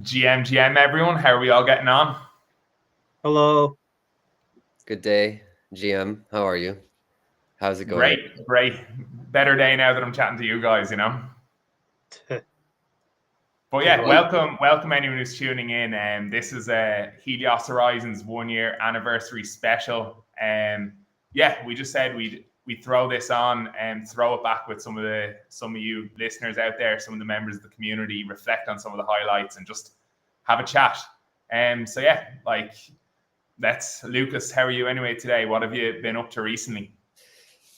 GM, everyone. How are we all getting on? Hello. Good day, GM. How are you? How's it going? Great. Better day now that I'm chatting to you guys, you know. But yeah, welcome anyone who's tuning in. This is a Helios Horizons 1 year anniversary special. Yeah, we just said we throw this on and throw it back with some of you listeners out there, some of the members of the community, reflect on some of the highlights and just have a chat. So yeah, Lucas, how are you anyway today? What have you been up to recently?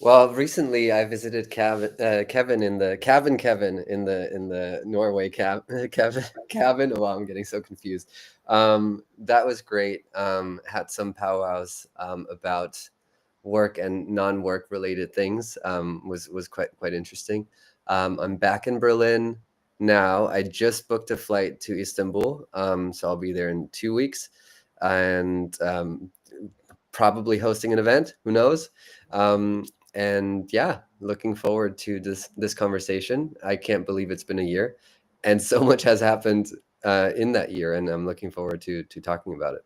Well, recently I visited Kevin in the Norway cabin. Wow, I'm getting so confused. That was great. Had some powwows about work and non-work related things. Was quite interesting. I'm back in Berlin now. I just booked a flight to Istanbul, so I'll be there in 2 weeks, and probably hosting an event. Who knows? And yeah, looking forward to this conversation. I can't believe it's been a year, and so much has happened in that year, and I'm looking forward to talking about it.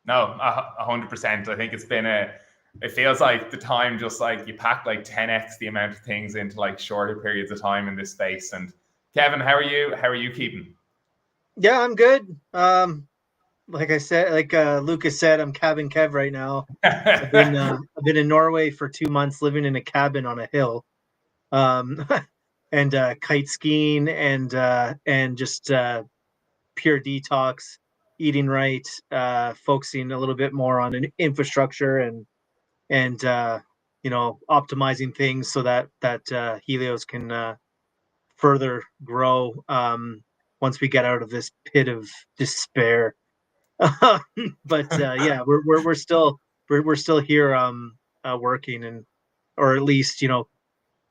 No, 100%. I think it feels like the time just like you pack like 10x the amount of things into like shorter periods of time in this space. And Kevin, how are you? How are you keeping? Yeah, I'm good. Like I said, Lucas said, I'm cabin Kev right now. I've been in Norway for 2 months, living in a cabin on a hill, and kite skiing and just pure detox, eating right, focusing a little bit more on an infrastructure and optimizing things so that Helios can further grow once we get out of this pit of despair. But yeah, we're still here working, and or at least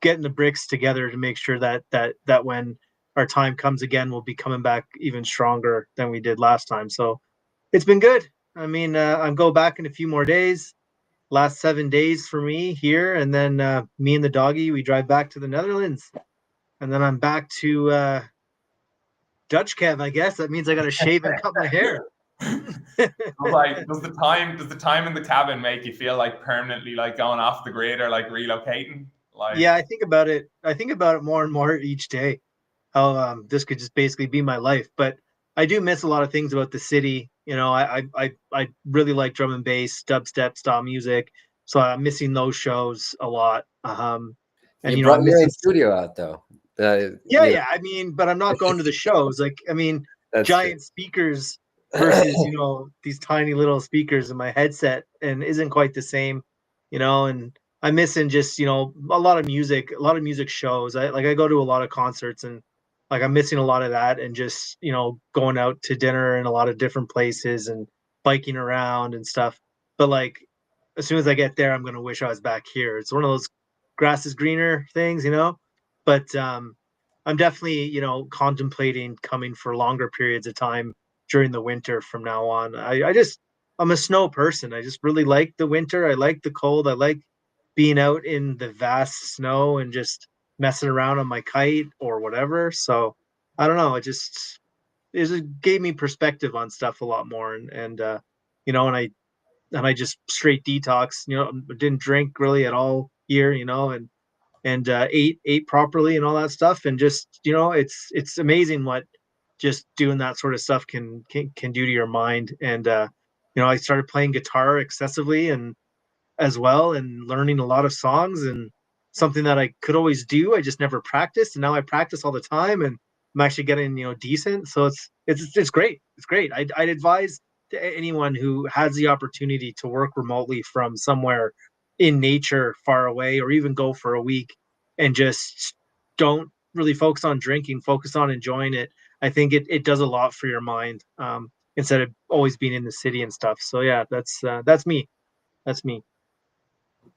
getting the bricks together to make sure that when our time comes again, we'll be coming back even stronger than we did last time. So it's been good. I mean, I'm go back in a few more days. Last 7 days for me here, and then me and the doggy, we drive back to the Netherlands, and then I'm back to Dutch Kev. I guess that means I got to shave and cut my hair. Like, does the time in the cabin make you feel like permanently like going off the grid or like relocating? Like, yeah, I think about it more and more each day. How this could just basically be my life, but I do miss a lot of things about the city. I really like drum and bass, dubstep style music, so I'm missing those shows a lot. And you brought I'm your missing own studio out though. yeah. I mean, but I'm not going to the shows. Like, I mean, giant true. speakers versus these tiny little speakers in my headset, and isn't quite the same. And I'm missing just a lot of music shows. I go to a lot of concerts, and like I'm missing a lot of that, and just going out to dinner in a lot of different places and biking around and stuff. But like as soon as I get there, I'm gonna wish I was back here. It's one of those grass is greener things. But I'm definitely contemplating coming for longer periods of time during the winter from now on. I'm a snow person. I just really like the winter. I like the cold. I like being out in the vast snow and just messing around on my kite or whatever. So I don't know. It gave me perspective on stuff a lot more, and I just straight detox. Didn't drink really at all here. And ate properly and all that stuff, and just it's amazing what just doing that sort of stuff can do to your mind. And I started playing guitar excessively and as well, and learning a lot of songs, and something that I could always do, I just never practiced, and now I practice all the time, and I'm actually getting decent. So it's great. It's great. I'd advise to anyone who has the opportunity to work remotely from somewhere in nature far away, or even go for a week and just don't really focus on drinking, focus on enjoying it. I think it does a lot for your mind, instead of always being in the city and stuff. So yeah, that's me. That's me.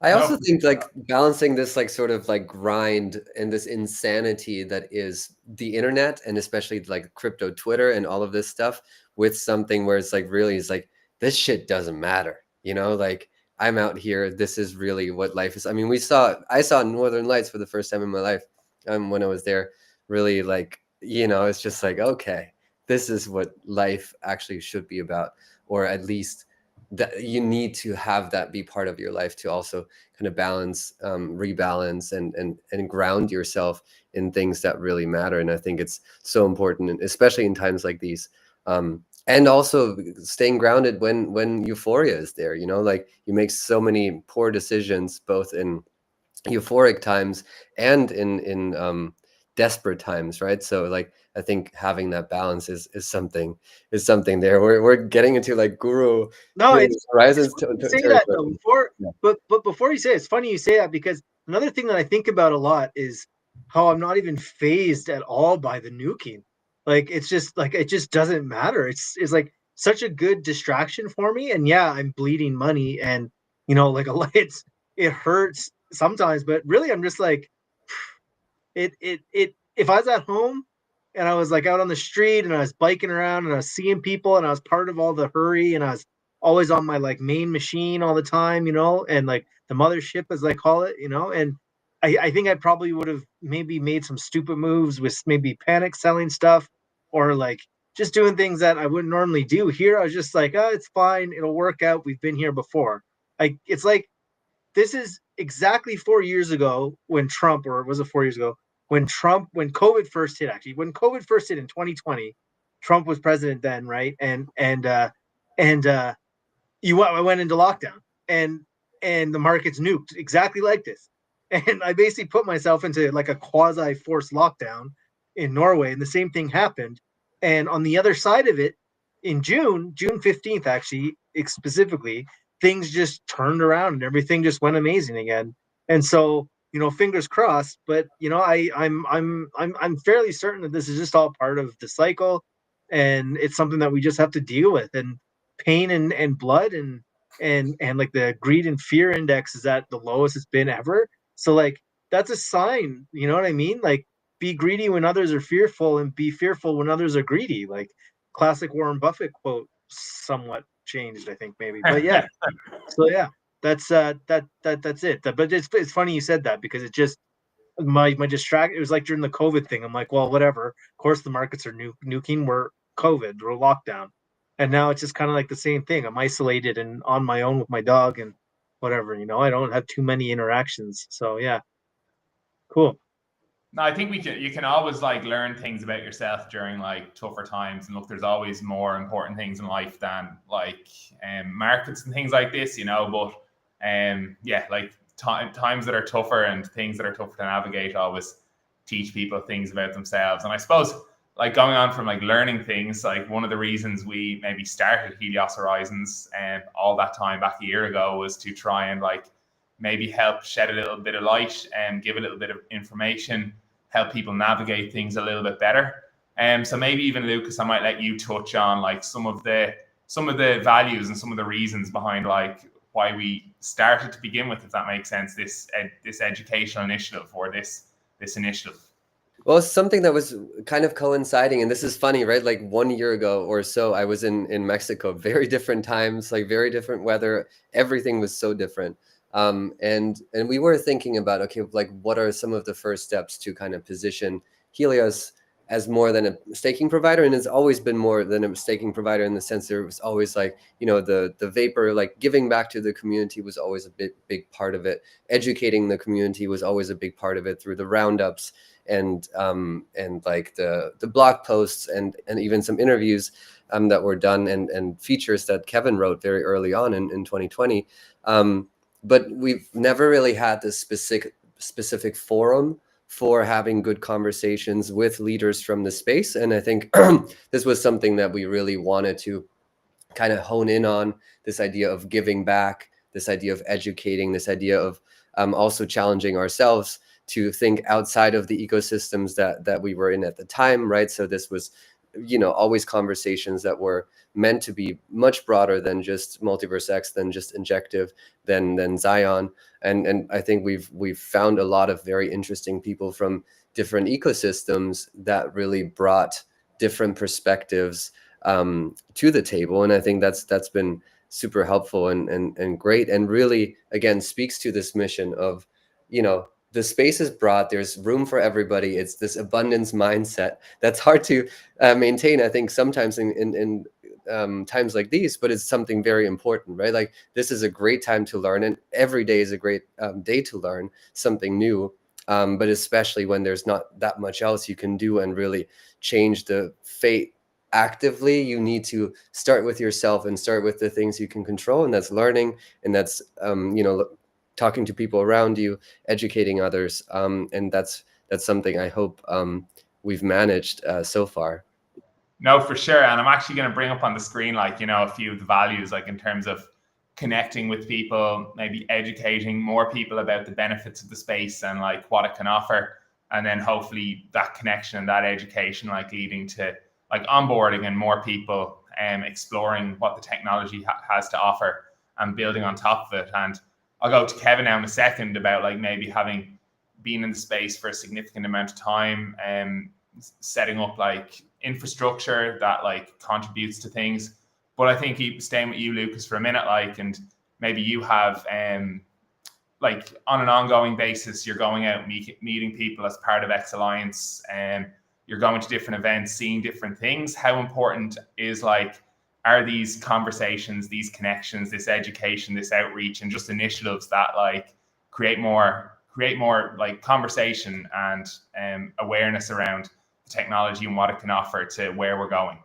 I also think like balancing this like sort of like grind and this insanity that is the internet, and especially like crypto Twitter and all of this stuff, with something where it's like really is like this shit doesn't matter, like I'm out here, this is really what life is. I mean, I saw Northern Lights for the first time in my life when I was there. Really, like, it's just like, okay, this is what life actually should be about, or at least that you need to have that be part of your life to also kind of balance, rebalance, and ground yourself in things that really matter. And I think it's so important, and especially in times like these. And also staying grounded when euphoria is there, you know, like you make so many poor decisions both in euphoric times and in desperate times, right? So like I think having that balance is something there. We're getting into like guru No, Helios it's Horizons funny you say that though. territory. Yeah. But before you say it, it's funny you say that, because another thing that I think about a lot is how I'm not even phased at all by the nuking. Like it's just like it just doesn't matter. It's like such a good distraction for me. And yeah, I'm bleeding money, and like a it hurts sometimes, but really I'm just like it if I was at home and I was like out on the street and I was biking around and I was seeing people and I was part of all the hurry and I was always on my like main machine all the time, and like the mothership as I call it, and I think I probably would have maybe made some stupid moves with maybe panic selling stuff, or like just doing things that I wouldn't normally do. Here I was just like, oh, it's fine, it'll work out. We've been here before. It's like this is exactly 4 years ago when Trump, or was it 4 years ago, when COVID first hit, actually, when COVID first hit in 2020, Trump was president then, right? And I went into lockdown, and the markets nuked exactly like this. And I basically put myself into like a quasi forced lockdown in Norway, and the same thing happened. And on the other side of it, in June 15th, actually, specifically, things just turned around and everything just went amazing again. And so, fingers crossed. But I'm fairly certain that this is just all part of the cycle, and it's something that we just have to deal with. And pain and blood and like the greed and fear index is at the lowest it's been ever. So like that's a sign, you know what I mean? Like be greedy when others are fearful and be fearful when others are greedy. Like classic Warren Buffett quote, somewhat changed, I think maybe. But yeah. So yeah, that's it. But it's funny you said that, because it just my distract. It was like during the COVID thing. I'm like, well, whatever. Of course, the markets are nuking. We're COVID. We're lockdown, and now it's just kind of like the same thing. I'm isolated and on my own with my dog and whatever. I don't have too many interactions. So yeah, cool. No, I think you can always like learn things about yourself during like tougher times. And look, there's always more important things in life than like markets and things like this, But yeah, like times that are tougher and things that are tougher to navigate always teach people things about themselves. And I suppose like going on from like learning things, like one of the reasons we maybe started Helios Horizons and all that time back a year ago was to try and like maybe help shed a little bit of light and give a little bit of information, help people navigate things a little bit better. So maybe even Lucas, I might let you touch on like some of the values and some of the reasons behind like why we started to begin with, if that makes sense, this educational initiative or this initiative. Well, it's something that was kind of coinciding, and this is funny, right? Like 1 year ago or so, I was in Mexico. Very different times, like very different weather. Everything was so different. And we were thinking about, okay, like what are some of the first steps to kind of position Helios as more than a staking provider? And it's always been more than a staking provider in the sense there was always like, the vapor, like giving back to the community was always a big part of it. Educating the community was always a big part of it through the roundups and like the blog posts and even some interviews that were done and features that Kevin wrote very early on in 2020. But we've never really had this specific forum for having good conversations with leaders from the space. And I think this was something that we really wanted to kind of hone in on, this idea of giving back, this idea of educating, this idea of also challenging ourselves to think outside of the ecosystems that we were in at the time, right? So this was, always conversations that were meant to be much broader than just Multiverse X, than just Injective, than Zion. And I think we've found a lot of very interesting people from different ecosystems that really brought different perspectives to the table. And I think that's been super helpful and great, and really, again, speaks to this mission of, the space is broad. There's room for everybody. It's this abundance mindset that's hard to maintain, I think, sometimes in times like these, but it's something very important, right? Like, this is a great time to learn, and every day is a great day to learn something new. But especially when there's not that much else you can do and really change the fate actively, you need to start with yourself and start with the things you can control, and that's learning, and that's talking to people around you, educating others, and that's something I hope we've managed so far. No, for sure. And I'm actually going to bring up on the screen, like, a few of the values, like in terms of connecting with people, maybe educating more people about the benefits of the space and like what it can offer. And then hopefully that connection and that education, like leading to like onboarding and more people exploring what the technology has to offer and building on top of it. And I'll go to Kevin now in a second about like maybe having been in the space for a significant amount of time and setting up like infrastructure that like contributes to things. But I think staying with you, Lucas, for a minute, like, and maybe you have like on an ongoing basis, you're going out meeting people as part of X Alliance, and you're going to different events, seeing different things. How important are these conversations, these connections, this education, this outreach, and just initiatives that like create more like conversation and awareness around the technology and what it can offer to where we're going?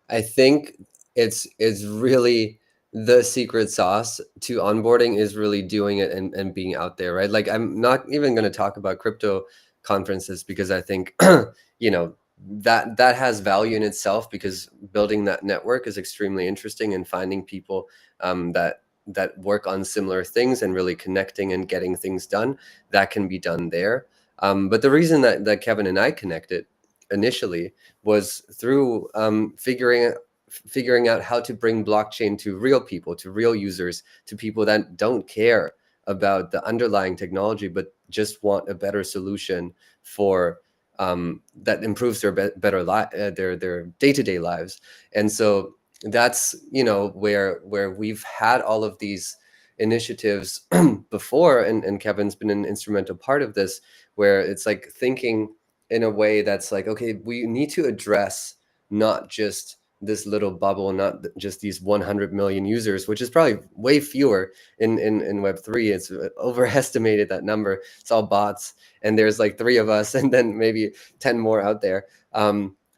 I think it's really the secret sauce to onboarding is really doing it and being out there, right? Like, I'm not even going to talk about crypto conferences because I think that has value in itself, because building that network is extremely interesting, and finding people that work on similar things and really connecting and getting things done, that can be done there. But the reason that Kevin and I connected initially was through figuring out how to bring blockchain to real people, to real users, to people that don't care about the underlying technology, but just want a better solution for that improves their their day-to-day lives. And so that's where we've had all of these initiatives before, and Kevin's been an instrumental part of this, where it's like thinking in a way that's like, okay, we need to address not just this little bubble, not just these 100 million users, which is probably way fewer in Web3. It's overestimated, that number. It's all bots, and there's like 3 of us, and then maybe 10 more out there.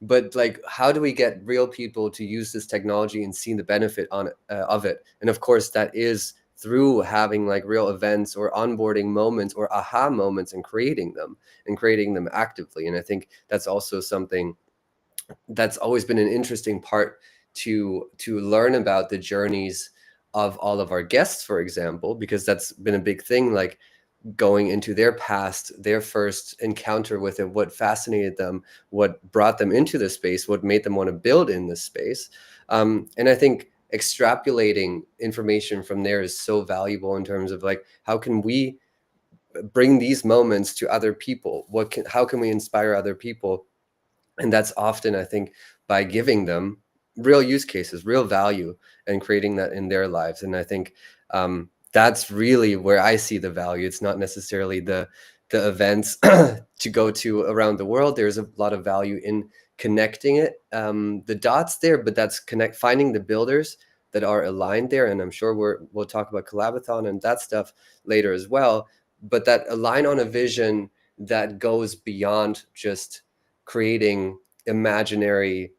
But like, how do we get real people to use this technology and see the benefit of it? And of course, that is through having like real events or onboarding moments or aha moments, and creating them actively. And I think that's also something that's always been an interesting part to learn about the journeys of all of our guests, for example, because that's been a big thing, like going into their past, their first encounter with it, what fascinated them, what brought them into this space, what made them want to build in this space. And I think extrapolating information from there is so valuable in terms of like, how can we bring these moments to other people? How can we inspire other people? And that's often, I think, by giving them real use cases, real value, and creating that in their lives. And I think that's really where I see the value. It's not necessarily the events to go to around the world. There's a lot of value in connecting it, the dots there, but that's finding the builders that are aligned there. And I'm sure we'll talk about Collabothon and that stuff later as well. But that align on a vision that goes beyond just creating imaginary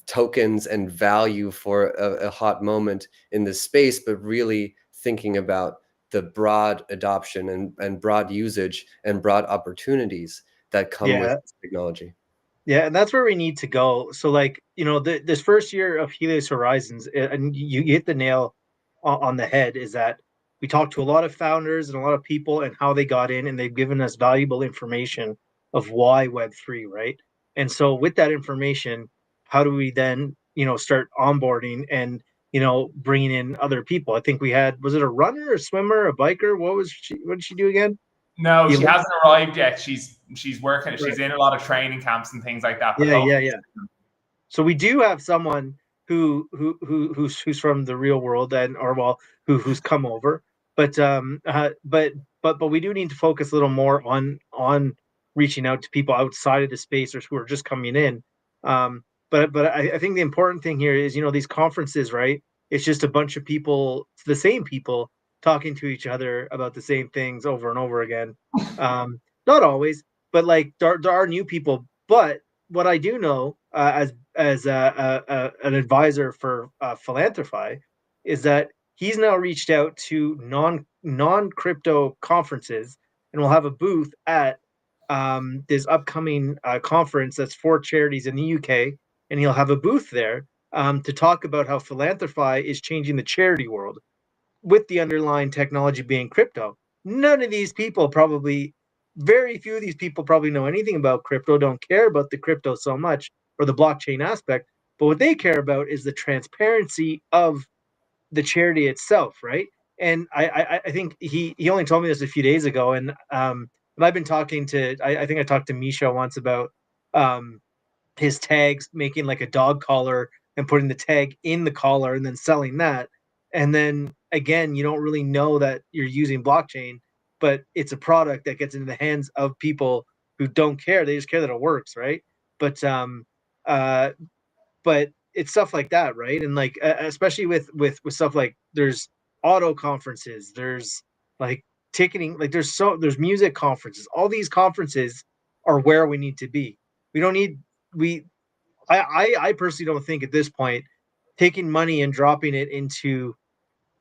tokens and value for a hot moment in this space, but really thinking about the broad adoption and broad usage and broad opportunities that come with this technology. Yeah, and that's where we need to go. So like, this first year of Helios Horizons, and you hit the nail on the head, is that we talked to a lot of founders and a lot of people and how they got in, and they've given us valuable information of why Web3, right? And so with that information, how do we then, start onboarding and, bringing in other people? I think we had, was it a runner, a swimmer, a biker? What did she do again? No, she hasn't arrived yet. She's working. Right. She's in a lot of training camps and things like that. Yeah. So we do have someone who's from the real world, who's come over. but we do need to focus a little more on reaching out to people outside of the space or who are just coming in. But I think the important thing here is, these conferences, right? It's just a bunch of people, the same people, talking to each other about the same things over and over again. Not always, but like there are new people. But what I do know, as an advisor for Philanthropy, is that he's now reached out to non crypto conferences and will have a booth at this upcoming conference that's for charities in the UK, and he'll have a booth there to talk about how Philanthropy is changing the charity world with the underlying technology being crypto. None of these people probably, very few of these people probably know anything about crypto, don't care about the crypto so much or the blockchain aspect. But what they care about is the transparency of the charity itself, right? And I think he only told me this a few days ago, and I've been talking to I think I talked to Misha once about um, his tags, making like a dog collar and putting the tag in the collar and then selling that. And then again, you don't really know that you're using blockchain, but it's a product that gets into the hands of people who don't care. They just care that it works, right? But uh, but it's stuff like that, right? And like especially with stuff like there's auto conferences, there's like ticketing, like there's music conferences. All these conferences are where we need to be. We don't need we I personally don't think at this point taking money and dropping it into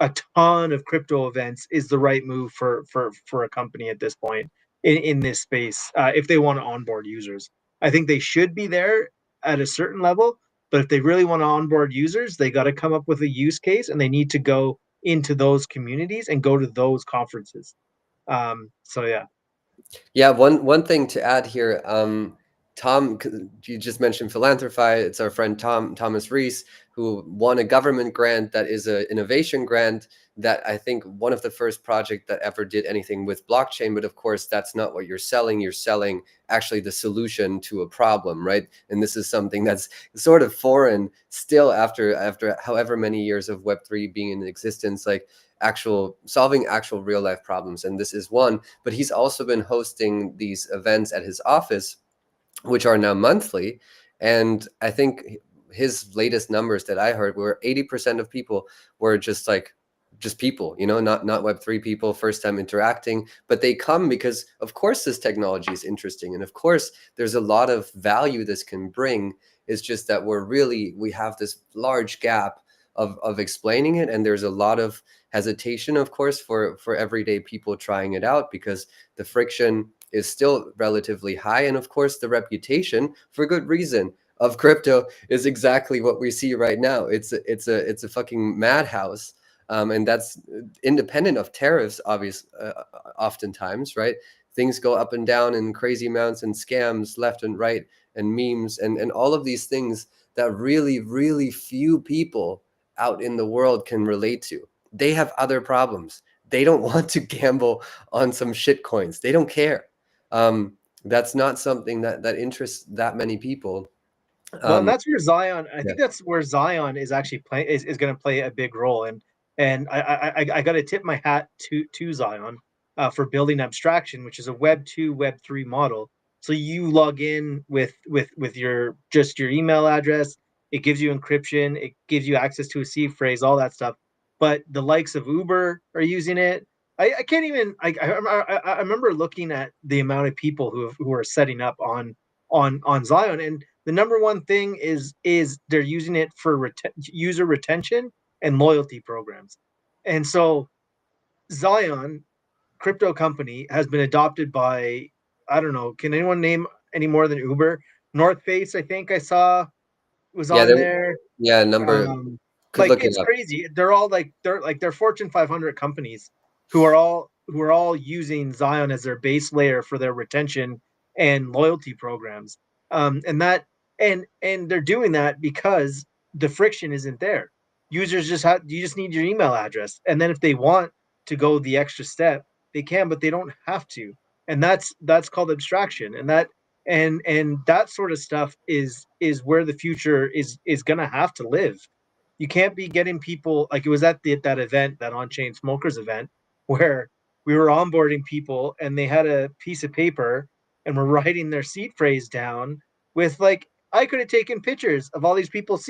a ton of crypto events is the right move for a company at this point in this space if they want to onboard users. I think they should be there at a certain level, but if they really want to onboard users, they got to come up with a use case and they need to go into those communities and go to those conferences. So yeah. Yeah, one thing to add here, Tom, you just mentioned Philanthropy. It's our friend Thomas Rees, who won a government grant that is an innovation grant that I think one of the first project that ever did anything with blockchain. But of course, that's not what you're selling. You're selling actually the solution to a problem, right? And this is something that's sort of foreign still after however many years of Web3 being in existence. Like solving actual real life problems, and this is one. But he's also been hosting these events at his office, which are now monthly, and I think his latest numbers that I heard were 80% of people were just people, not Web3 people, first time interacting, but they come because of course this technology is interesting, and of course there's a lot of value this can bring. It's just that we have this large gap of explaining it, and there's a lot of hesitation, of course, for everyday people trying it out, because the friction is still relatively high, and of course the reputation, for good reason, of crypto is exactly what we see right now. It's a fucking madhouse, and that's independent of tariffs, oftentimes, right? Things go up and down in crazy amounts, and scams left and right, and memes, and all of these things that really, really few people out in the world can relate to. They have other problems. They don't want to gamble on some shit coins. They don't care. That's not something that interests that many people. Well, and Um, that's where Zion. I yeah, think that's where Zion is actually is going to play a big role. And I got to tip my hat to Zion for building abstraction, which is a Web 2, Web 3 model. So you log in with your just your email address. It gives you encryption. It gives you access to a seed phrase, all that stuff. But the likes of Uber are using it. I can't even. I remember looking at the amount of people who are setting up on Zion, and the number one thing is they're using it for user retention and loyalty programs. And so Zion, crypto company, has been adopted by, I don't know, can anyone name any more than Uber? North Face, I think I saw was yeah, on there. number Um, could like look it it's up. crazy. They're Fortune 500 companies who are all using Zion as their base layer for their retention and loyalty programs. And that and they're doing that because the friction isn't there. Users you just need your email address, and then if they want to go the extra step, they can, but they don't have to. And that's called abstraction, and that sort of stuff is where the future is gonna have to live. You can't be getting people like it was at that event, that on-chain smokers event. where we were onboarding people and they had a piece of paper and were writing their seed phrase down with like, I could have taken pictures of all these people's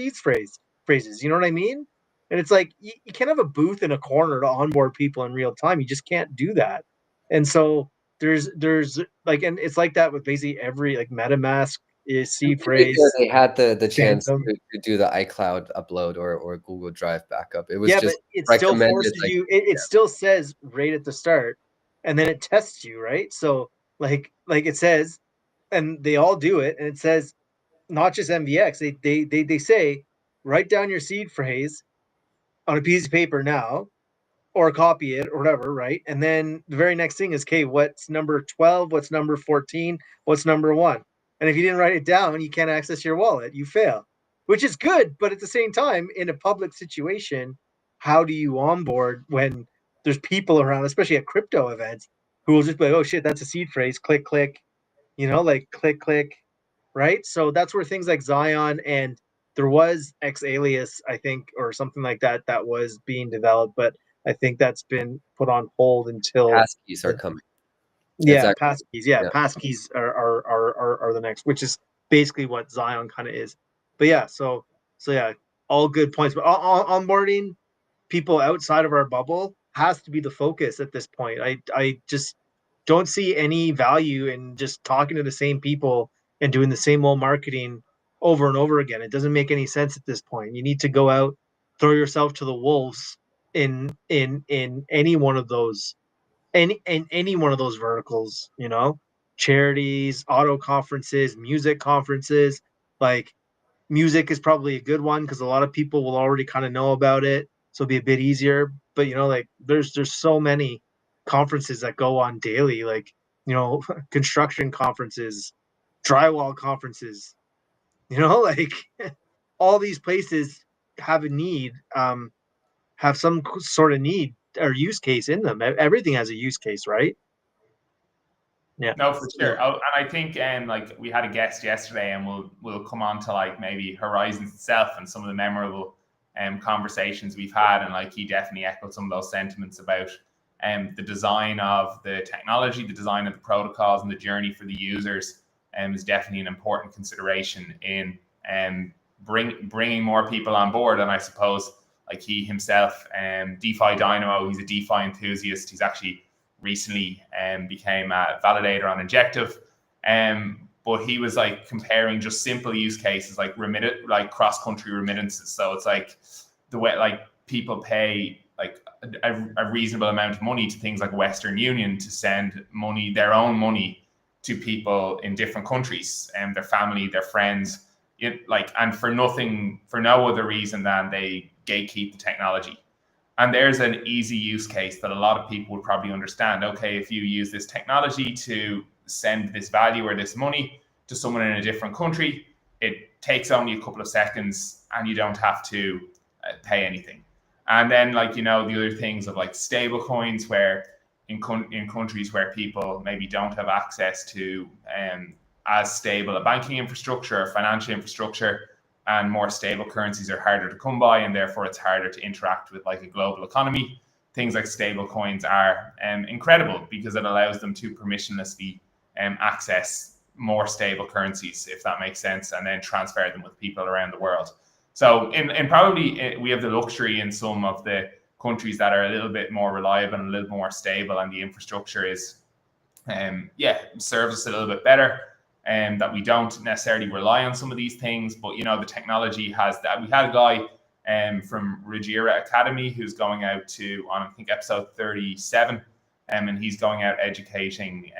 phrases. You know what I mean? And it's like, you can't have a booth in a corner to onboard people in real time. You just can't do that. And so there's like, and it's like that with basically every like MetaMask is seed To be fair, phrase. they had the chance Phantom. to do the iCloud upload or Google Drive backup. It was Yeah, but just it still recommended, forces like, you. It still says right at the start, and then it tests you, right? So like it says, and they all do it, and it says not just MVX. They say write down your seed phrase on a piece of paper now, or copy it or whatever, right? And then the very next thing is, okay, what's number 12? What's number 14? What's number 1? And if you didn't write it down, you can't access your wallet. You fail, which is good. But at the same time, in a public situation, how do you onboard when there's people around, especially at crypto events, who will just be like, oh shit, that's a seed phrase, click, click, like click, click, right? So that's where things like Zion and there was X Alias, I think, or something like that, that was being developed, but I think that's been put on hold until passkeys are coming. yeah, Exactly. passkeys. Yeah, Yeah. passkeys are the next, which is basically what Zion kind of is. But yeah, so yeah, all good points. But onboarding people outside of our bubble has to be the focus at this point. I just don't see any value in just talking to the same people and doing the same old marketing over and over again. It doesn't make any sense at this point. You need to go out, throw yourself to the wolves in any one of those any one of those verticals, charities, auto conferences, music conferences. Like music is probably a good one because a lot of people will already kind of know about it, so it'll be a bit easier. But like there's so many conferences that go on daily, like construction conferences, drywall conferences, like all these places have a need, have some sort of need or use case in them. Everything has a use case, right? Yeah. No, for So, sure. Oh, and I think like we had a guest yesterday, and we'll come on to like maybe Horizons itself and some of the memorable conversations we've had, and like he definitely echoed some of those sentiments about the design of the technology, the design of the protocols, and the journey for the users is definitely an important consideration in bringing more people on board. And I suppose like he himself, DeFi Dynamo, he's a DeFi enthusiast. He's actually recently became a validator on Injective. But he was like comparing just simple use cases like cross-country remittances. So it's like the way like people pay like a reasonable amount of money to things like Western Union to send money, their own money, to people in different countries and their family, their friends, and for no other reason than they gatekeep the technology. And there's an easy use case that a lot of people would probably understand. Okay, if you use this technology to send this value or this money to someone in a different country, it takes only a couple of seconds and you don't have to pay anything. And then the other things of like stable coins, where in countries where people maybe don't have access to as stable a banking infrastructure or financial infrastructure, and more stable currencies are harder to come by, and therefore it's harder to interact with like a global economy. Things like stable coins are incredible because it allows them to permissionlessly access more stable currencies, if that makes sense, and then transfer them with people around the world. So in probably we have the luxury in some of the countries that are a little bit more reliable and a little more stable, and the infrastructure is serves us a little bit better, and that we don't necessarily rely on some of these things. But the technology has that. We had a guy from Regira Academy who's going out on I think episode 37, and he's going out educating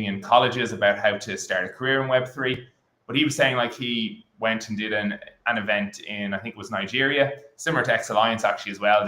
in colleges about how to start a career in Web3. But he was saying like he went and did an event in, I think it was Nigeria, similar to X Alliance actually as well,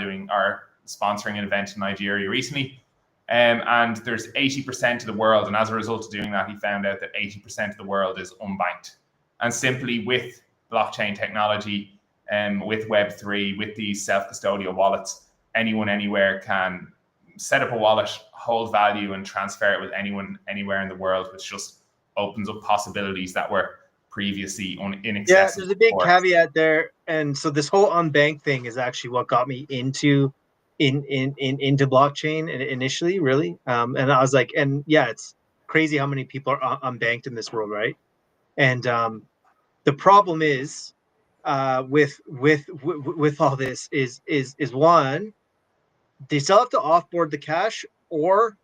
sponsoring an event in Nigeria recently. And there's 80% of the world, and as a result of doing that, he found out that 80% of the world is unbanked. And simply with blockchain technology, with Web3, with these self-custodial wallets, anyone anywhere can set up a wallet, hold value, and transfer it with anyone anywhere in the world, which just opens up possibilities that were previously inaccessible. Yeah, there's a big caveat there. And so this whole unbanked thing is actually what got me into into blockchain initially, really. And I was like, and yeah, it's crazy how many people are unbanked in this world, right? And the problem is with all this is one, they still have to offboard the cash, or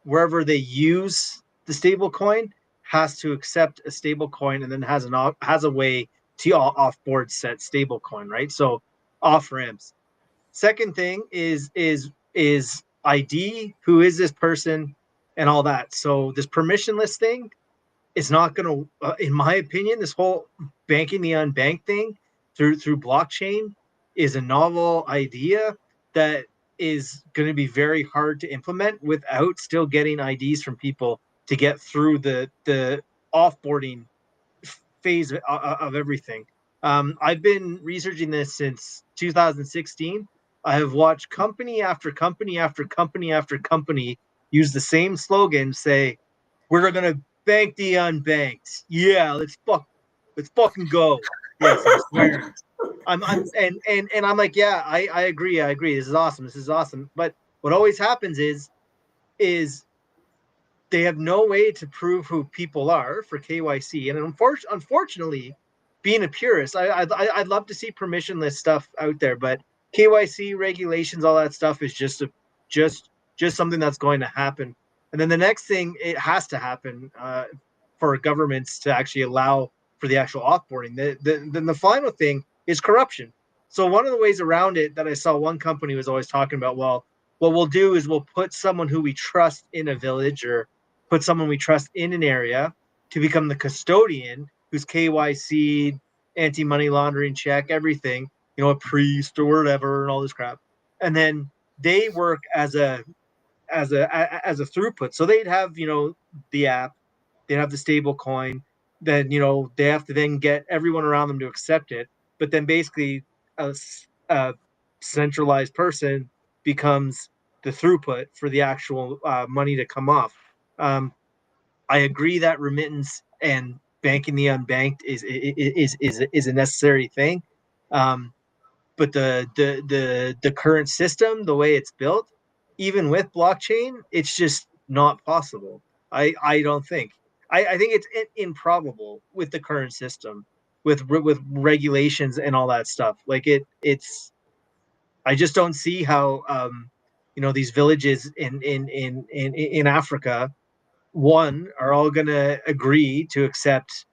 wherever they use the stable coin has to accept a stable coin and then has a way to offboard set stable coin, right? So off ramps. Second thing is ID. Who is this person and all that? So this permissionless thing is not going to, in my opinion, this whole banking the unbanked thing through blockchain is a novel idea that is going to be very hard to implement without still getting IDs from people to get through the offboarding phase of everything. I've been researching this since 2016. I have watched company after company after company after company use the same slogan, say, "We're gonna bank the unbanked. Yeah, let's fucking go." Yes, I'm swearing. I'm and I'm like, yeah, I agree, I agree. This is awesome. This is awesome. But what always happens is they have no way to prove who people are for KYC. And unfortunately, being a purist, I'd love to see permissionless stuff out there, but KYC regulations, all that stuff is just just something that's going to happen. And then the next thing, it has to happen for governments to actually allow for the actual offboarding. Then the final thing is corruption. So one of the ways around it that I saw one company was always talking about, well, what we'll do is we'll put someone who we trust in a village or put someone we trust in an area to become the custodian who's KYC, anti money laundering check, everything, a priest or whatever, and all this crap. And then they work as a throughput. So they'd have, the app, they'd have the stable coin, then, they have to then get everyone around them to accept it. But then basically a centralized person becomes the throughput for the actual money to come off. Um, I agree that remittance and banking the unbanked is a necessary thing. Um, but the current system, the way it's built, even with blockchain, it's just not possible. I don't think. I think it's improbable with the current system, with regulations and all that stuff. Like it's. I just don't see how these villages in Africa, one, are all going to agree to accept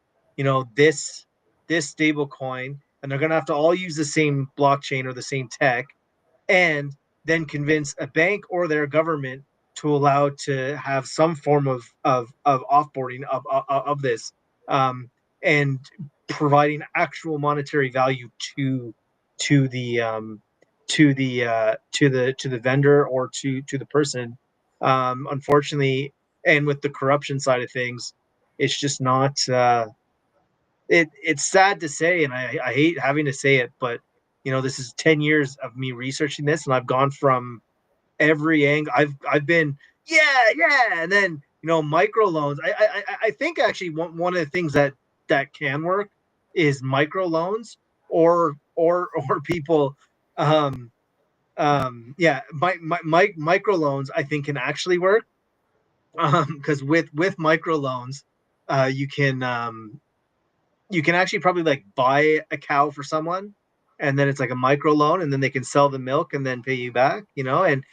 this stable coin, and they're going to have to all use the same blockchain or the same tech, and then convince a bank or their government to allow to have some form of offboarding of this, and providing actual monetary value to the to the vendor or to the person. Unfortunately, and with the corruption side of things, it's just not. It's sad to say, and I hate having to say it, but this is 10 years of me researching this, and I've gone from every angle. I've been, yeah, and then microloans. I think actually one of the things that can work is microloans, or people, yeah, microloans I think can actually work, because with microloans, you can actually probably like buy a cow for someone, and then it's like a micro loan, and then they can sell the milk and then pay you back, and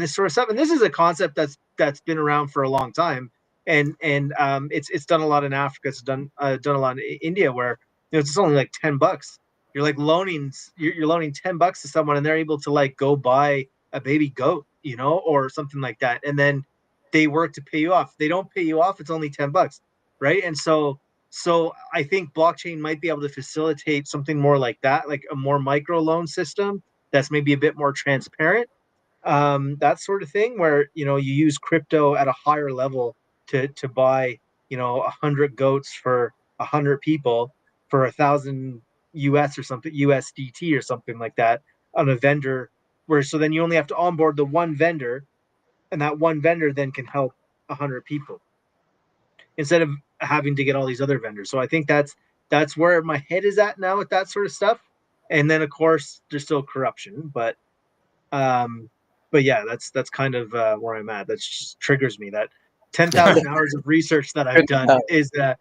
this sort of stuff. And this is a concept that's been around for a long time, and it's done a lot in Africa. It's done a lot in India, where it's only like $10. You're like you're loaning $10 to someone, and they're able to like go buy a baby goat, or something like that, and then they work to pay you off. If they don't pay you off, it's only $10, right? And so I think blockchain might be able to facilitate something more like that, like a more micro loan system that's maybe a bit more transparent. That sort of thing, where you use crypto at a higher level to buy 100 goats for 100 people for 1,000 US or something, USDT or something like that, on a vendor, where so then you only have to onboard the one vendor, and that one vendor then can help 100 people instead of having to get all these other vendors. So I think that's where my head is at now with that sort of stuff. And then of course there's still corruption, but But yeah, that's kind of where I'm at. That just triggers me. That 10,000 hours of research that I've done is I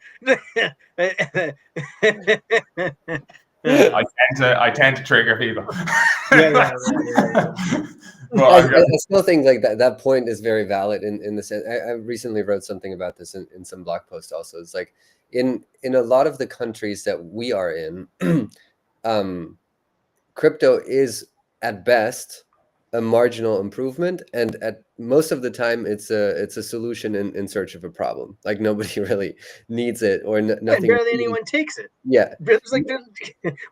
tend to trigger people. yeah. But I still think like that point is very valid in the sense. I recently wrote something about this in some blog post also. It's like in a lot of the countries that we are in, crypto is at best a marginal improvement, and at most of the time it's a solution in search of a problem. Like nobody really needs it, or nothing. And barely anyone takes it. Yeah, it's like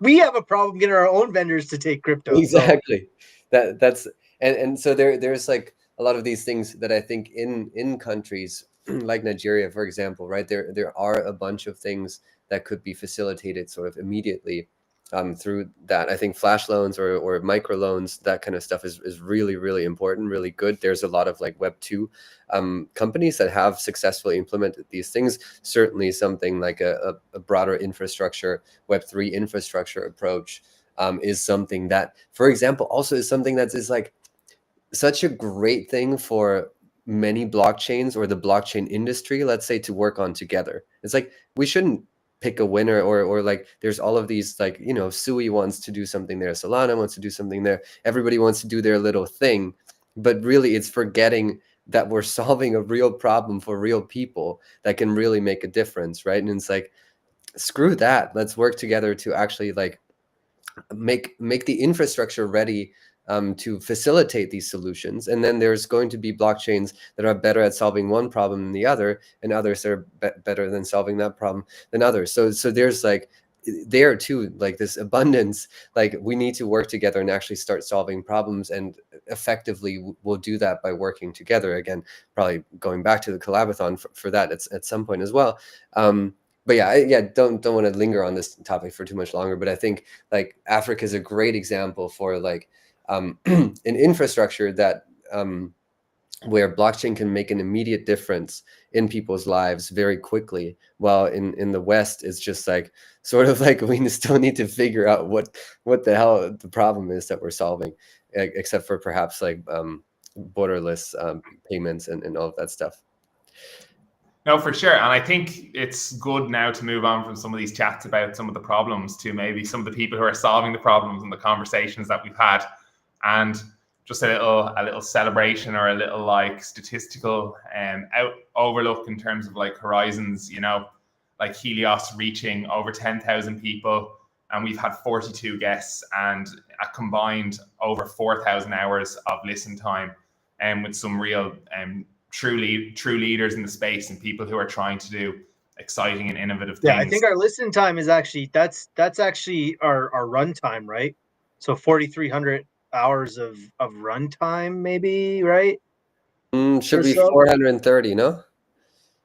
we have a problem getting our own vendors to take crypto. Exactly. That's and so there's like a lot of these things that I think in countries like Nigeria, for example, right? There are a bunch of things that could be facilitated sort of immediately through that. I think flash loans or micro loans, that kind of stuff is really, really important, really good. There's a lot of like Web2 companies that have successfully implemented these things. Certainly something like a broader infrastructure, Web3 infrastructure approach is something that, for example, also is something that is like such a great thing for many blockchains or the blockchain industry, let's say, to work on together. It's like we shouldn't pick a winner or like there's all of these like, you know, Sui wants to do something there, Solana wants to do something there, everybody wants to do their little thing, but really it's forgetting that we're solving a real problem for real people that can really make a difference, right? And it's like, screw that, let's work together to actually like make the infrastructure ready to facilitate these solutions. And then there's going to be blockchains that are better at solving one problem than the other, and others that are better than solving that problem than others. So there's like there too, like this abundance, like we need to work together and actually start solving problems, and effectively we'll do that by working together. Again, probably going back to the collaborathon for that at some point as well. But yeah, don't want to linger on this topic for too much longer. But I think like Africa is a great example for like an infrastructure that where blockchain can make an immediate difference in people's lives very quickly, while in the West it's just like sort of like we still need to figure out what the hell the problem is that we're solving, except for perhaps like borderless payments and all of that stuff. No, for sure. And I think it's good now to move on from some of these chats about some of the problems to maybe some of the people who are solving the problems and the conversations that we've had. And just a little celebration or a little like statistical overlook in terms of like Horizons, you know, like Helios reaching over 10,000 people. And we've had 42 guests and a combined over 4,000 hours of listen time, and with some real true leaders in the space and people who are trying to do exciting and innovative things. Yeah, I think our listen time is actually that's actually our run time, right? So 4,300 hours of runtime, maybe, right? Should be 430, no?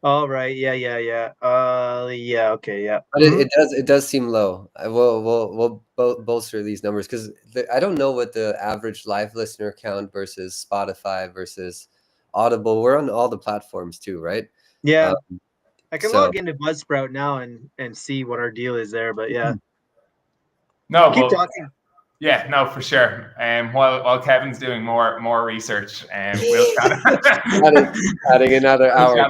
All right. Yeah. Yeah. Okay. Yeah. But it does seem low. We'll bolster these numbers because I don't know what the average live listener count versus Spotify versus Audible. We're on all the platforms too, right? Yeah. I can log into Buzzsprout now and see what our deal is there, but yeah. No, keep talking. Yeah, no, for sure. While Kevin's doing more research, we'll adding another hour.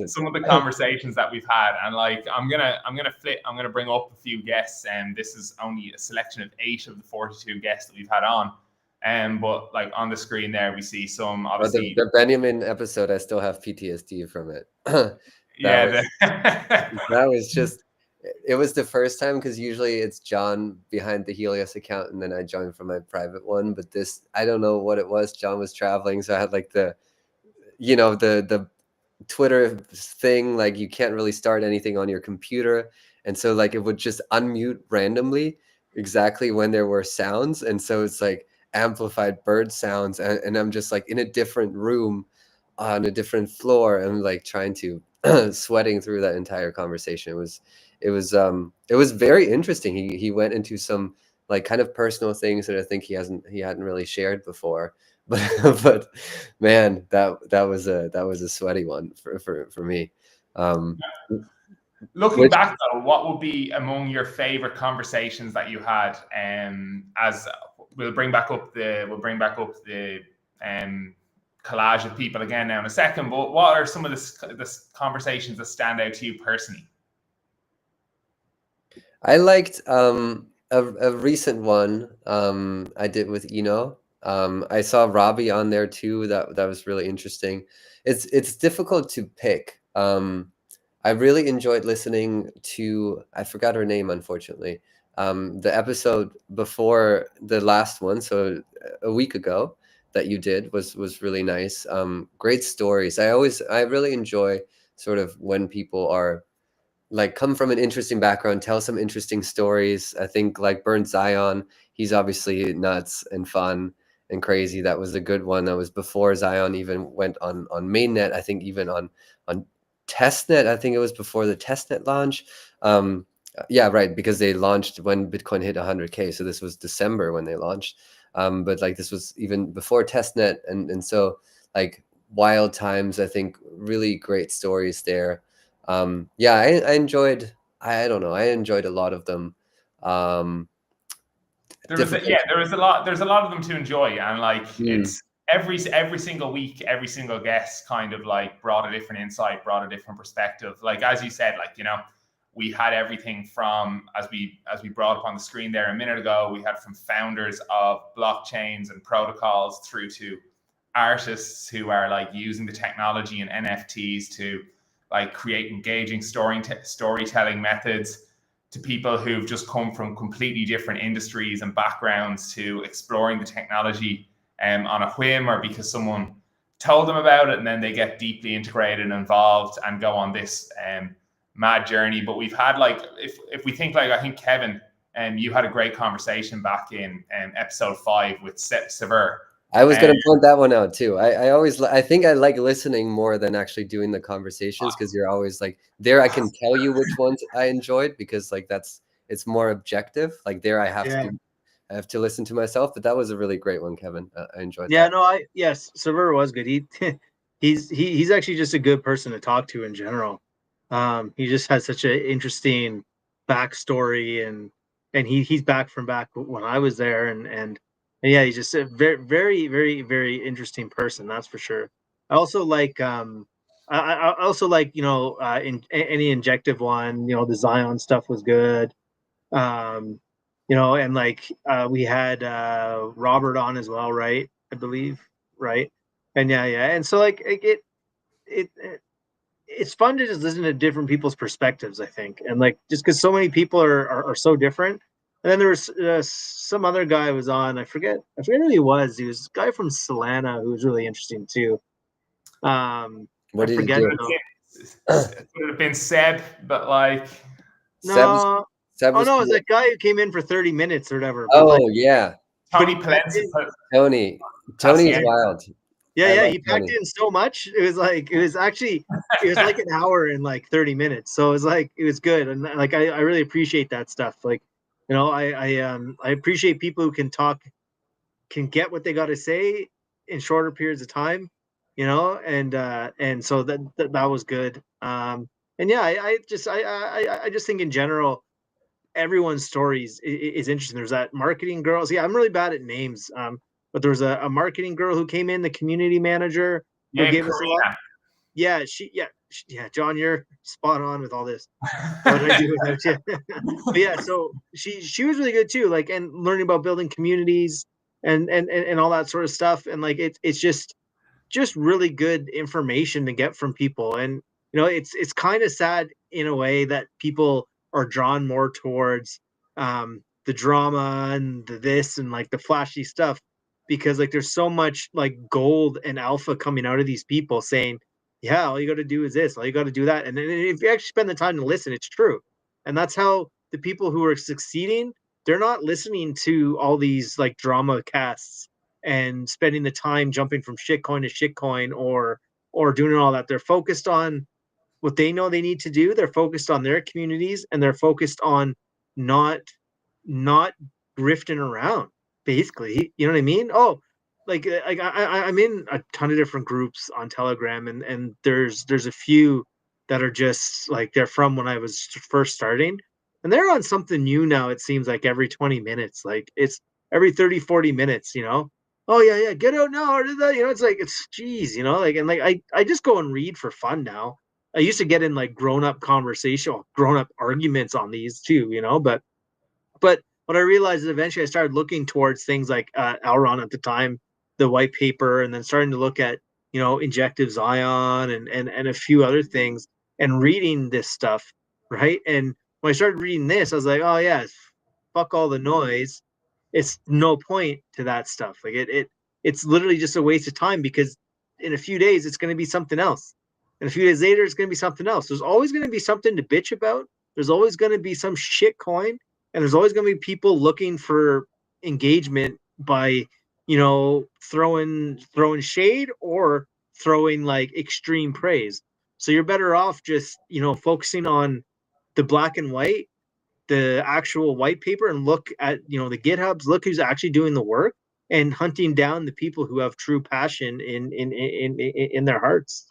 Some of the conversations that we've had, and like I'm gonna bring up a few guests, and this is only a selection of 8 of the 42 guests that we've had on. But like on the screen there, we see some obviously the Benjamin episode. I still have PTSD from it. That was just. It was the first time because usually it's John behind the Helios account and then I joined from my private one. But this, I don't know what it was. John was traveling, so I had like the Twitter thing, like you can't really start anything on your computer, and so like it would just unmute randomly exactly when there were sounds, and so it's like amplified bird sounds, and I'm just like in a different room on a different floor and like trying to sweating through that entire conversation. It was very interesting. He went into some like kind of personal things that I think he hadn't really shared before. But man, that was a sweaty one for me. Looking back though, what would be among your favorite conversations that you had? As we'll bring back up the collage of people again now in a second. But what are some of the conversations that stand out to you personally? I liked a recent one I did with Eno. I saw Robbie on there too. That was really interesting. It's difficult to pick. I really enjoyed listening to, I forgot her name, unfortunately. The episode before the last one, so a week ago, that you did was really nice. Great stories. I really enjoy sort of when people are like come from an interesting background, tell some interesting stories. I think like Burnt Zion, he's obviously nuts and fun and crazy. That was a good one. That was before Zion even went on mainnet. I think even on testnet. I think it was before the testnet launch. Yeah, right, because they launched when Bitcoin hit 100K. So this was December when they launched. But like this was even before testnet, and so like wild times. I think really great stories there. Yeah, I enjoyed. I don't know. I enjoyed a lot of them. There's a lot. There's a lot of them to enjoy, and like it's every single week, every single guest kind of like brought a different insight, brought a different perspective. Like as you said, like we had everything from as we brought up on the screen there a minute ago. We had from founders of blockchains and protocols through to artists who are like using the technology and NFTs to like create engaging storytelling methods, to people who've just come from completely different industries and backgrounds to exploring the technology on a whim or because someone told them about it, and then they get deeply integrated and involved and go on this mad journey. But we've had like, if we think like, I think Kevin, you had a great conversation back in episode 5 with Sever. I was going to point that one out too. I think I like listening more than actually doing the conversations, because you're always like there. I can tell you which ones I enjoyed because like it's more objective. Like there, I have to listen to myself. But that was a really great one, Kevin. I enjoyed. Yeah, that. no, yes, Sever was good. He's actually just a good person to talk to in general. He just has such an interesting backstory, and he's back when I was there, and yeah, he's just a very, very, very, very interesting person. That's for sure. I also like I also like in any injective one. The Zion stuff was good. And like we had Robert on as well, right? I believe, right? And yeah, and so like it it's fun to just listen to different people's perspectives, I think, and like just because so many people are so different. And then there was some other guy who was on. I forget who he was. He was a guy from Solana who was really interesting too. What did he forget do? It would have been Seb, but like no. Seb Oh was no, it was that guy who came in for 30 minutes or whatever. Oh like, yeah, Tony Palencia. Tony is wild. Yeah, he packed in so much. It was like it was like an hour and like 30 minutes. So it was good, and like I really appreciate that stuff. Like I appreciate people who can talk, can get what they got to say in shorter periods of time. And so that was good. And yeah, I just think in general, everyone's stories is interesting. There's that marketing girl. See, I'm really bad at names. But there was a marketing girl who came in, the community manager, who gave us a lot. Yeah, John, you're spot on with all this. What did I do without you? But yeah, so she was really good too, like, and learning about building communities and all that sort of stuff. And like it's just really good information to get from people. And it's kind of sad in a way that people are drawn more towards the drama and this and like the flashy stuff, because like there's so much like gold and alpha coming out of these people saying, yeah, all you got to do is this, all you got to do that. And then if you actually spend the time to listen, it's true. And that's how the people who are succeeding, they're not listening to all these like drama casts and spending the time jumping from shitcoin to shitcoin or doing all that. They're focused on what they know they need to do. They're focused on their communities, and they're focused on not grifting around, basically. You know what I mean? Oh, like I'm in a ton of different groups on Telegram, and there's a few that are just like they're from when I was first starting, and they're on something new now. It seems like every 20 minutes. Like every 30, 40 minutes, oh yeah, get out now. It's like, geez, like, and like, I just go and read for fun now. I used to get in like grown up arguments on these too, but what I realized is eventually I started looking towards things like Elron at the time, the white paper, and then starting to look at injective Zion and a few other things, and reading this stuff, right? And when I started reading this, I was like, oh yeah, fuck all the noise. It's no point to that stuff. Like it's literally just a waste of time, because in a few days it's going to be something else. And a few days later it's going to be something else. There's always going to be something to bitch about. There's always going to be some shit coin, and there's always going to be people looking for engagement by throwing shade or throwing like extreme praise. So you're better off just focusing on the black and white, the actual white paper, and look at the GitHubs, look who's actually doing the work, and hunting down the people who have true passion in their hearts,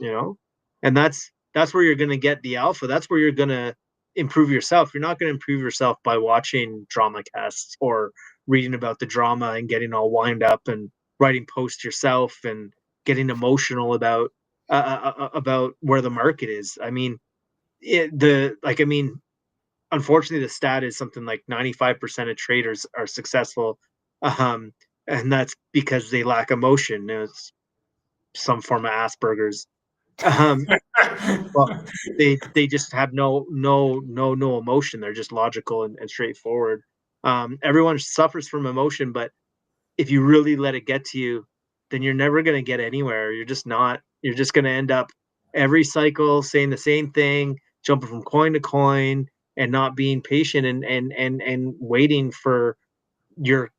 and that's where you're going to get the alpha. That's where you're going to improve yourself. You're not going to improve yourself by watching drama casts or reading about the drama and getting all wind up and writing posts yourself and getting emotional about where the market is. I mean, unfortunately, the stat is something like 95% of traders are successful, um, and that's because they lack emotion. It's some form of Asperger's. Well, they just have no emotion. They're just logical and straightforward. Everyone suffers from emotion, but if you really let it get to you, then you're never going to get anywhere. You're just not. You're just going to end up every cycle saying the same thing, jumping from coin to coin, and not being patient and waiting for your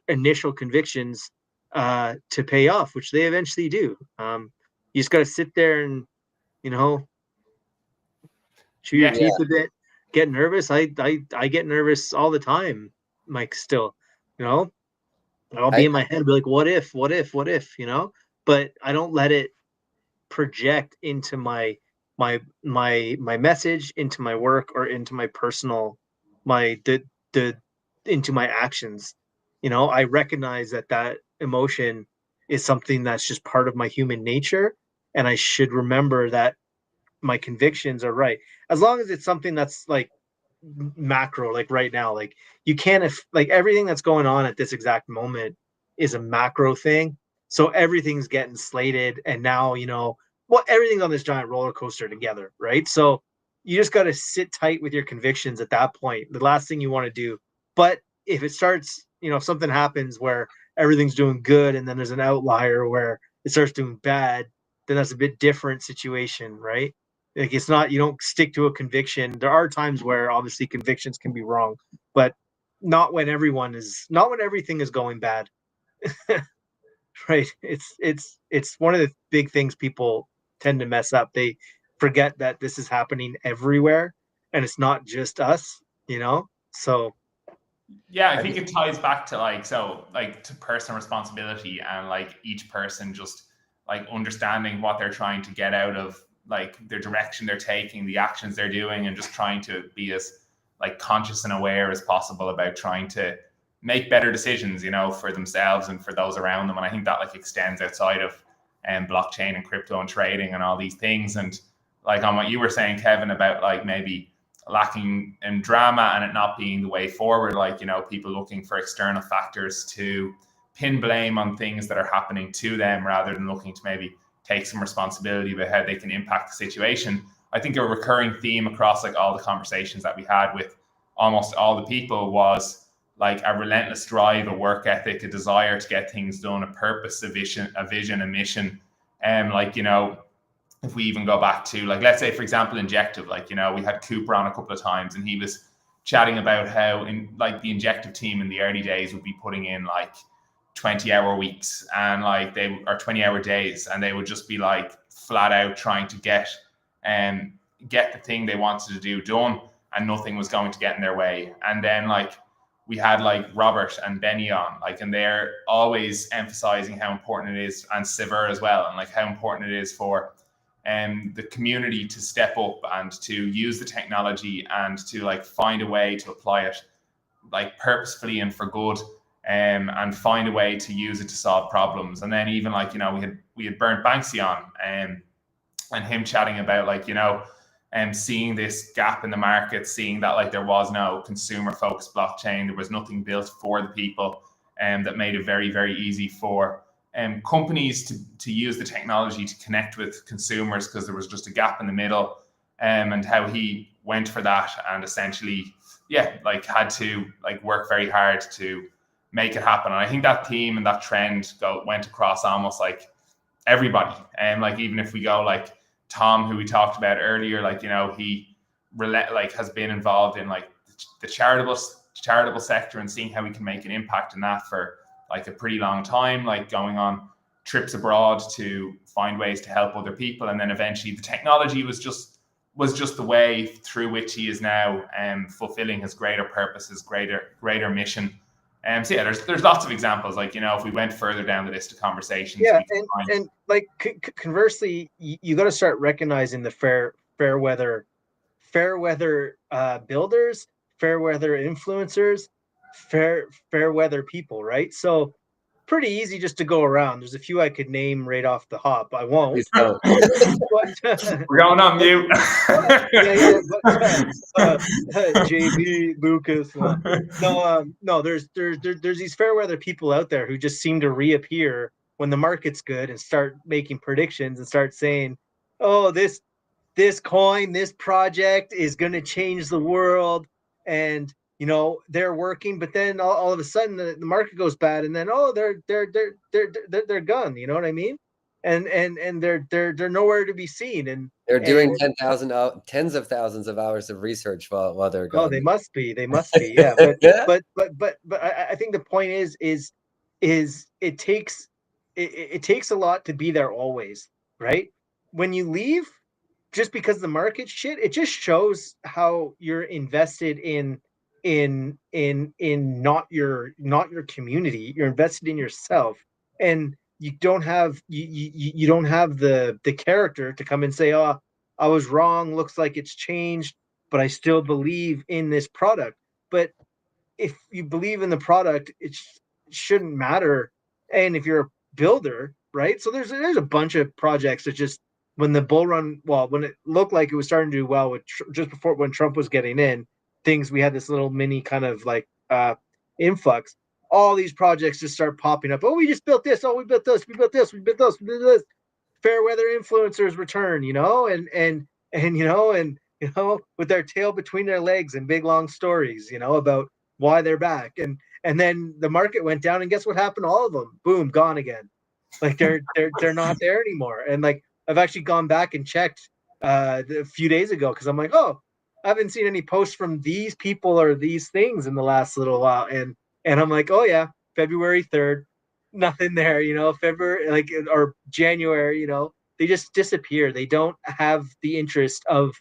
initial convictions to pay off, which they eventually do. You just got to sit there and you know chew your Yeah. teeth a bit, get nervous. I get nervous all the time, Mike. Still, you know, I'll be I, in my head, be like, what if, but I don't let it project into my message, into my work, or into my personal, my the into my actions. I recognize that emotion is something that's just part of my human nature, and I should remember that my convictions are right, as long as it's something that's like macro, like right now. Like, you can't, if like everything that's going on at this exact moment is a macro thing, so everything's getting slated, and now everything's on this giant roller coaster together, right? So you just got to sit tight with your convictions at that point, the last thing you want to do. But if it starts, if something happens where everything's doing good and then there's an outlier where it starts doing bad, then that's a bit different situation, right? Like, it's not, you don't stick to a conviction. There are times where obviously convictions can be wrong, but not when everything is going bad. Right? It's one of the big things people tend to mess up. They forget that this is happening everywhere, and it's not just us. So Yeah, I I think it ties back to to personal responsibility, and like each person just like understanding what they're trying to get out of like their direction they're taking, the actions they're doing, and just trying to be as like conscious and aware as possible about trying to make better decisions, for themselves and for those around them. And I think that like extends outside of blockchain and crypto and trading and all these things. And like on what you were saying, Kevin, about like maybe lacking in drama and it not being the way forward, like people looking for external factors to pin blame on things that are happening to them rather than looking to maybe take some responsibility about how they can impact the situation. I think a recurring theme across like all the conversations that we had with almost all the people was like a relentless drive, a work ethic, a desire to get things done, a purpose, a vision, a mission. And if we even go back to like, let's say for example, Injective, like, we had Cooper on a couple of times and he was chatting about how in like the Injective team in the early days would be putting in like 20-hour weeks and like they are 20-hour days, and they would just be like flat out trying to get the thing they wanted to do done, and nothing was going to get in their way. And then like we had like Robert and Benny on, like, and they're always emphasizing how important it is, and Sever as well, and like how important it is for the community to step up and to use the technology and to like find a way to apply it like purposefully and for good. and find a way to use it to solve problems. And then even like, we had Bernd Banksy on, and him chatting about like, seeing this gap in the market, seeing that like there was no consumer focused blockchain, there was nothing built for the people, that made it very, very easy for companies to use the technology to connect with consumers, because there was just a gap in the middle, and how he went for that and essentially, like had to like work very hard to make it happen. And I think that theme and that trend went across almost like everybody. And like, even if we go like Tom, who we talked about earlier, like, he has been involved in like the charitable sector and seeing how we can make an impact in that for like a pretty long time, like going on trips abroad to find ways to help other people. And then eventually the technology was just the way through which he is now fulfilling his greater purpose, his greater mission. So yeah, there's lots of examples. Like, if we went further down the list of conversations, and like conversely, you got to start recognizing the fair weather builders, fair weather influencers, fair weather people, right? So pretty easy just to go around. There's a few I could name right off the hop. I won't. But, we're going on mute. JB Lucas. No. There's these fair weather people out there who just seem to reappear when the market's good and start making predictions and start saying, "Oh, this coin, this project is going to change the world," and they're working, but then all of a sudden the market goes bad, and then they're gone. You know what I mean? And they're nowhere to be seen, and they're doing tens of thousands of hours of research while they're gone. Oh, they must be, yeah. But I think the point is it takes a lot to be there always, right? When you leave, just because the market shit, it just shows how you're invested in not your community. You're invested in yourself, and you don't have you don't have the character to come and say, "Oh, I was wrong. Looks like it's changed, but I still believe in this product." But if you believe in the product, it shouldn't matter. And if you're a builder, right? So there's a bunch of projects that just, when the bull run, when it looked like it was starting to do well with just before, when Trump was getting in, we had this little mini kind of like influx. All these projects just start popping up. Oh, we just built this. Oh, we built this. We built this. We built this. We built this. Fair weather influencers return, and with their tail between their legs and big long stories, about why they're back. And then the market went down, and guess what happened to all of them? Boom, gone again. Like they're not there anymore. And like, I've actually gone back and checked a few days ago, because I'm like, oh, I haven't seen any posts from these people or these things in the last little while. And I'm like, oh yeah, February 3rd, nothing there, February, or January, they just disappear. They don't have the interest of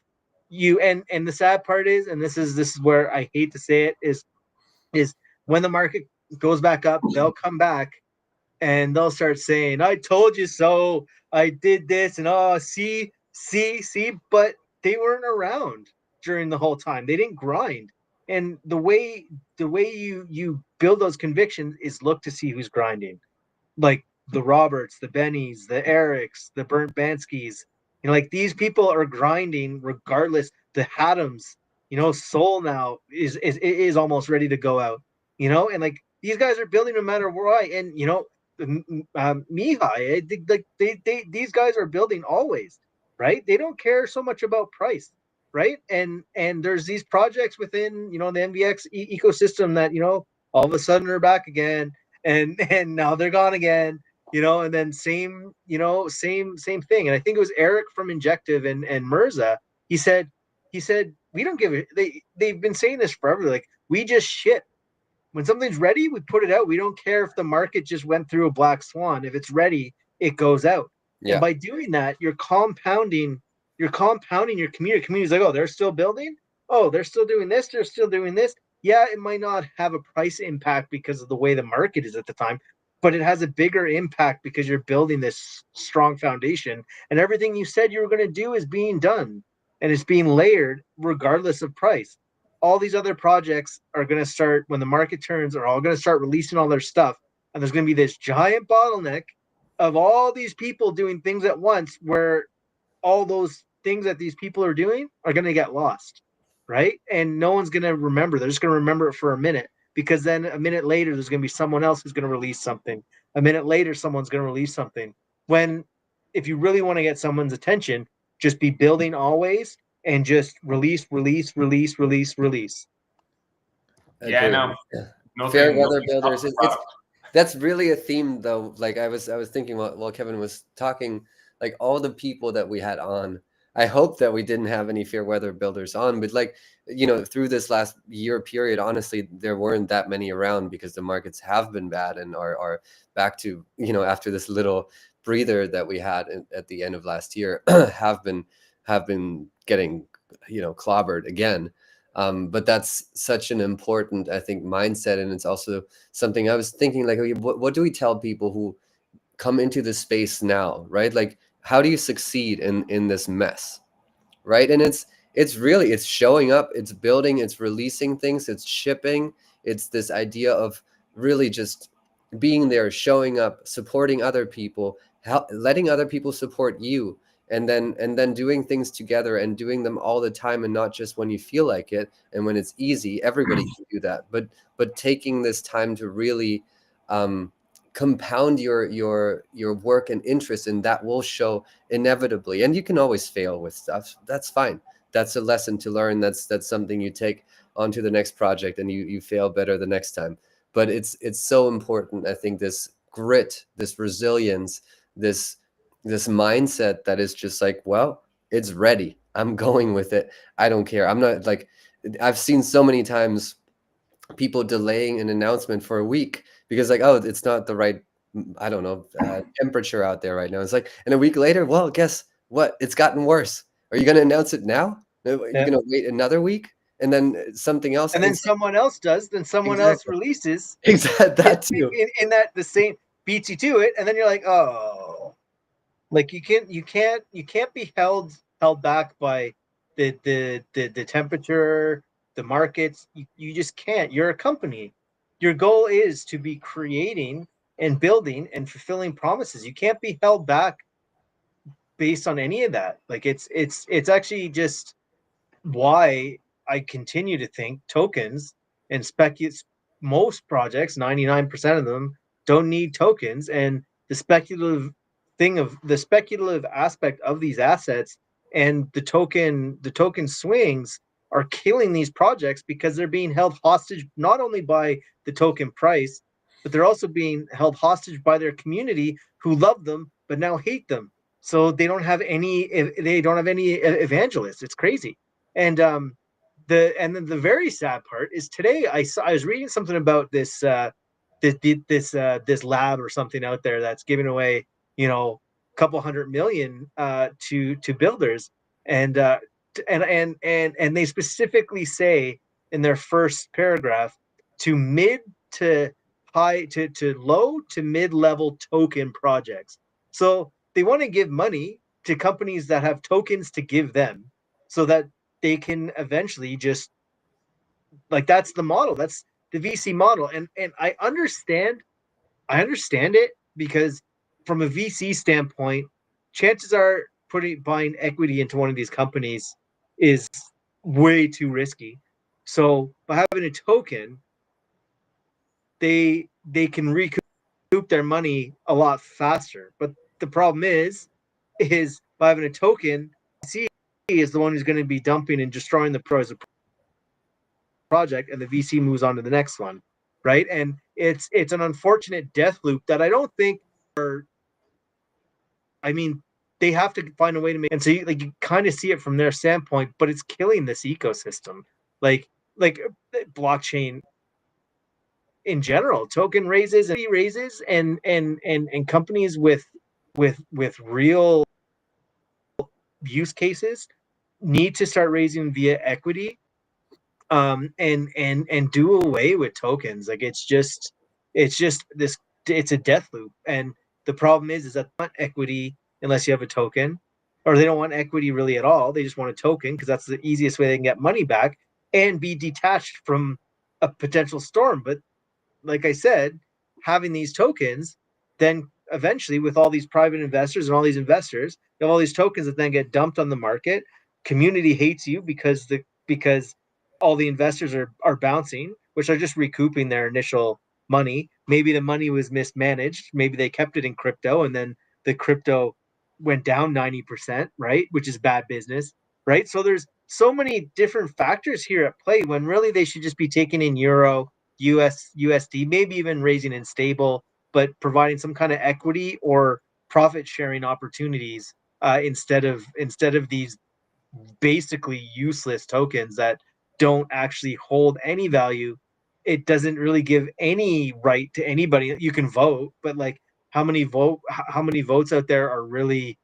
you. And the sad part is, and this is where I hate to say it, is when the market goes back up, they'll come back and they'll start saying, "I told you so. I did this," and see, but they weren't around during the whole time. They didn't grind. And the way you build those convictions is look to see who's grinding. Like the Roberts, the Bennys, the Erics, the Burnt Banskys. Like these people are grinding regardless. The Haddams, Soul now is almost ready to go out. And like these guys are building no matter why. And Mihai, these guys are building always, right? They don't care so much about price, right? And there's these projects within the MVX ecosystem that all of a sudden are back again, and now they're gone again, and then same thing. And I think it was Eric from Injective and Mirza. He said we don't give it. They've been saying this forever. Like, we just ship. When something's ready, we put it out. We don't care if the market just went through a black swan. If it's ready, it goes out. Yeah. And by doing that, you're compounding your community. Community's like, oh, they're still building. Oh, they're still doing this. They're still doing this. Yeah, it might not have a price impact because of the way the market is at the time, but it has a bigger impact because you're building this strong foundation, and everything you said you were going to do is being done, and it's being layered regardless of price. all these other projects are going to start, when the market turns, are all going to start releasing all their stuff, and there's going to be this giant bottleneck of all these people doing things at once, where all those things that these people are doing are going to get lost, right? And no one's going to remember. They're just going to remember it for a minute, because then a minute later, there's going to be someone else who's going to release something. A minute later, someone's going to release something. When, if you really want to get someone's attention, just be building always and just release, release, release, release, release. Yeah, Agreed. no, Fair nothing, weather nothing builders. stops the It's product. that's really a theme though. Like I was thinking while Kevin was talking, like all the people that we had on. I hope that we didn't have any fair weather builders on, but like, you know, through this last year period, honestly, there weren't that many around because the markets have been bad and are back to, you know, after this little breather that we had at the end of last year, have been getting, you know, clobbered again. But that's such an important, I think, mindset, and it's also something I was thinking, like, okay, what do we tell people who come into this space now, right? Like, how do you succeed in this mess, right? And it's really, it's showing up, it's building, it's releasing things, it's shipping, it's this idea of really just being there, showing up, supporting other people, letting other people support you, and then doing things together and doing them all the time, and not just when you feel like it and when it's easy. Everybody can do that, but taking this time to really compound your work and interest, and that will show inevitably. And you can always fail with stuff, that's fine. That's a lesson to learn. That's something you take onto the next project, and you fail better the next time. But it's so important, I think, this grit, this resilience, this mindset that is just like, well, it's ready, I'm going with it, I don't care. I'm not like, I've seen so many times people delaying an announcement for a week because, like, oh, it's not the right, I don't know, temperature out there right now. It's like, and a week later, well, guess what, it's gotten worse. Are you going to announce it now? Are you Yeah. going to wait another week and then something else? And then It's like, someone else does, then someone else exactly. releases Exactly, that too. in that the same beats you to it, and then you're like, oh, like you can't be held back by the temperature, the markets. You just can't. You're a company. Your goal is to be creating and building and fulfilling promises. You can't be held back based on any of that. Like it's actually just why I continue to think tokens and most projects, 99% of them, don't need tokens. And the speculative aspect of these assets and the token swings are killing these projects, because they're being held hostage not only by the token price, but they're also being held hostage by their community, who love them but now hate them. So they don't have any evangelists. It's crazy. And then the very sad part is, today I was reading something about this lab or something out there that's giving away, a couple hundred million to builders. And they specifically say in their first paragraph, to mid to high to low to mid level token projects. So they want to give money to companies that have tokens to give them, so that they can eventually just, like, that's the model. That's the VC model. And I understand it, because from a VC standpoint, chances are buying equity into one of these companies is way too risky. So by having a token, they can recoup their money a lot faster. But the problem is by having a token, VC is the one who's going to be dumping and destroying the project, and the VC moves on to the next one, right? And it's an unfortunate death loop that I don't think are. I mean, they have to find a way to make. And so you kind of see it from their standpoint, but it's killing this ecosystem, like blockchain in general, token raises, and companies with real use cases need to start raising via equity, and do away with tokens. Like it's just this, it's a death loop. And the problem is that they want equity unless you have a token, or they don't want equity really at all. They just want a token because that's the easiest way they can get money back. and be detached from a potential storm. But like I said, having these tokens, then eventually with all these private investors and all these investors, you have all these tokens that then get dumped on the market. Community hates you because all the investors are bouncing, which are just recouping their initial money. Maybe the money was mismanaged. Maybe they kept it in crypto and then the crypto went down 90%, right? Which is bad business, right? So there's so many different factors here at play when really they should just be taking in euro, USD, maybe even raising in stable, but providing some kind of equity or profit sharing opportunities instead of these basically useless tokens that don't actually hold any value. It doesn't really give any right to anybody. You can vote, but like how many votes out there are really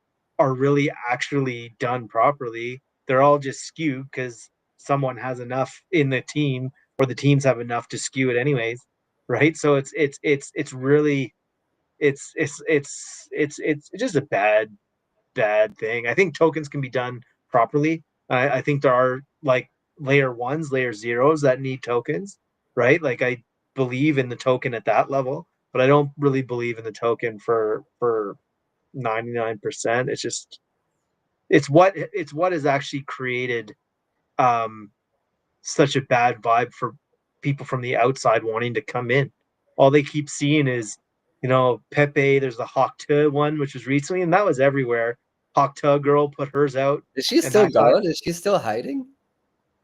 actually done properly? They're all just skewed because someone has enough in the team or the teams have enough to skew it anyways, right? So it's really it's just a bad thing. I think tokens can be done properly. I think there are like layer ones, layer zeros that need tokens, right? Like I believe in the token at that level, but I don't really believe in the token for 99%. It's what has actually created um such a bad vibe for people from the outside wanting to come in. All they keep seeing is, Pepe. There's the Hawkta one, which was recently, and that was everywhere. Hawkta girl put hers out, Is she and still that got. gone? Is she still hiding?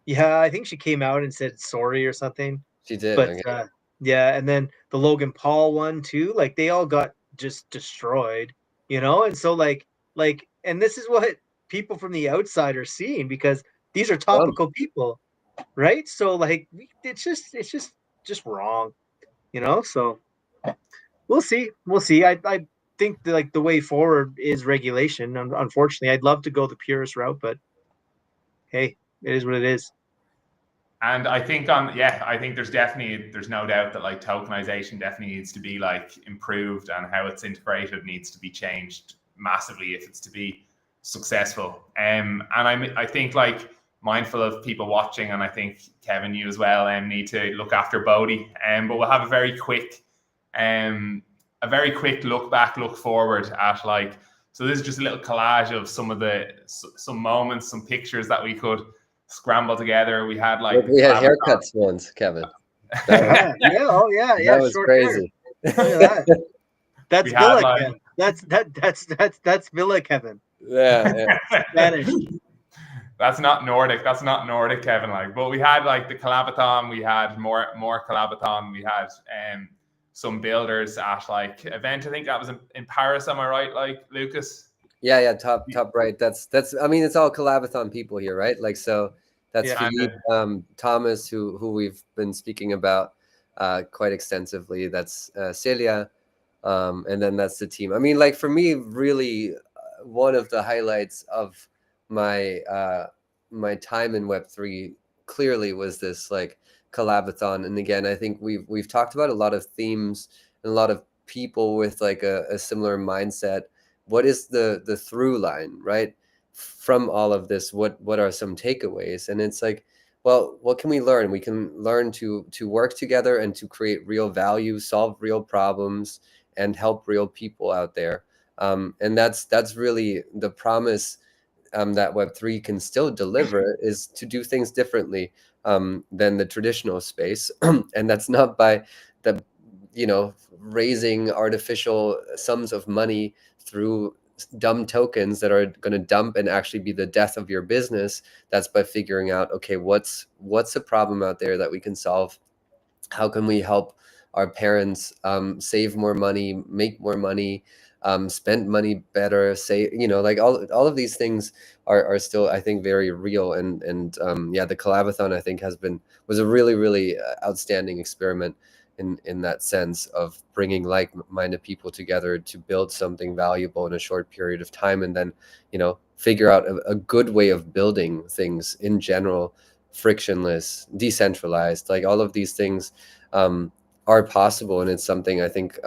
Yeah, I think she came out and said sorry or something. She did. But Okay. yeah, and then the Logan Paul one too. Like they all got just destroyed, and so and this is what people from the outside are seeing because these are topical people, right? So like it's just wrong, So we'll see. I think the way forward is regulation. Unfortunately, I'd love to go the purest route, but hey, it is what it is. And I think there's no doubt that like tokenization definitely needs to be like improved, and how it's integrated needs to be changed massively if it's to be successful. And I think like mindful of people watching, and I think Kevin, you as well, need to look after Bodie. But we'll have a very quick look forward at like. So this is just a little collage of some moments, some pictures that we could scramble together. We had like We had haircuts once, Kevin. Yeah, oh yeah, That was short crazy. Hair. Look at that. That's We had, Villa like- Kevin. That's Villa Kevin. Yeah. Spanish. That's not Nordic. That's not Nordic, Kevin. Like, but we had like the Calabathon. We had more Calabathon. We had some builders at like event. I think that was in Paris. Am I right? Like Lucas. Yeah, top right. That's. I mean, it's all Calabathon people here, right? Like, so that's Yeah. Philippe, Thomas, who we've been speaking about quite extensively. That's Celia, and then that's the team. I mean, like for me, really, one of the highlights of my my time in Web3 clearly was this like Calabathon. And again, I think we've talked about a lot of themes and a lot of people with like a similar mindset. What is the through line, right, from all of this? What are some takeaways? And it's like, well, what can we learn? We can learn to work together and to create real value, solve real problems, and help real people out there. And that's really the promise that Web3 can still deliver, is to do things differently than the traditional space. And that's not by the raising artificial sums of money through dumb tokens that are going to dump and actually be the death of your business. That's by figuring out, okay, what's a problem out there that we can solve? How can we help our parents save more money, make more money, spend money better? Say, like all of these things are still, I think, very real. And yeah, the Calabathon, I think, was a really, really outstanding experiment in that sense of bringing like-minded people together to build something valuable in a short period of time, and then figure out a good way of building things in general, frictionless, decentralized. Like all of these things are possible, and it's something I think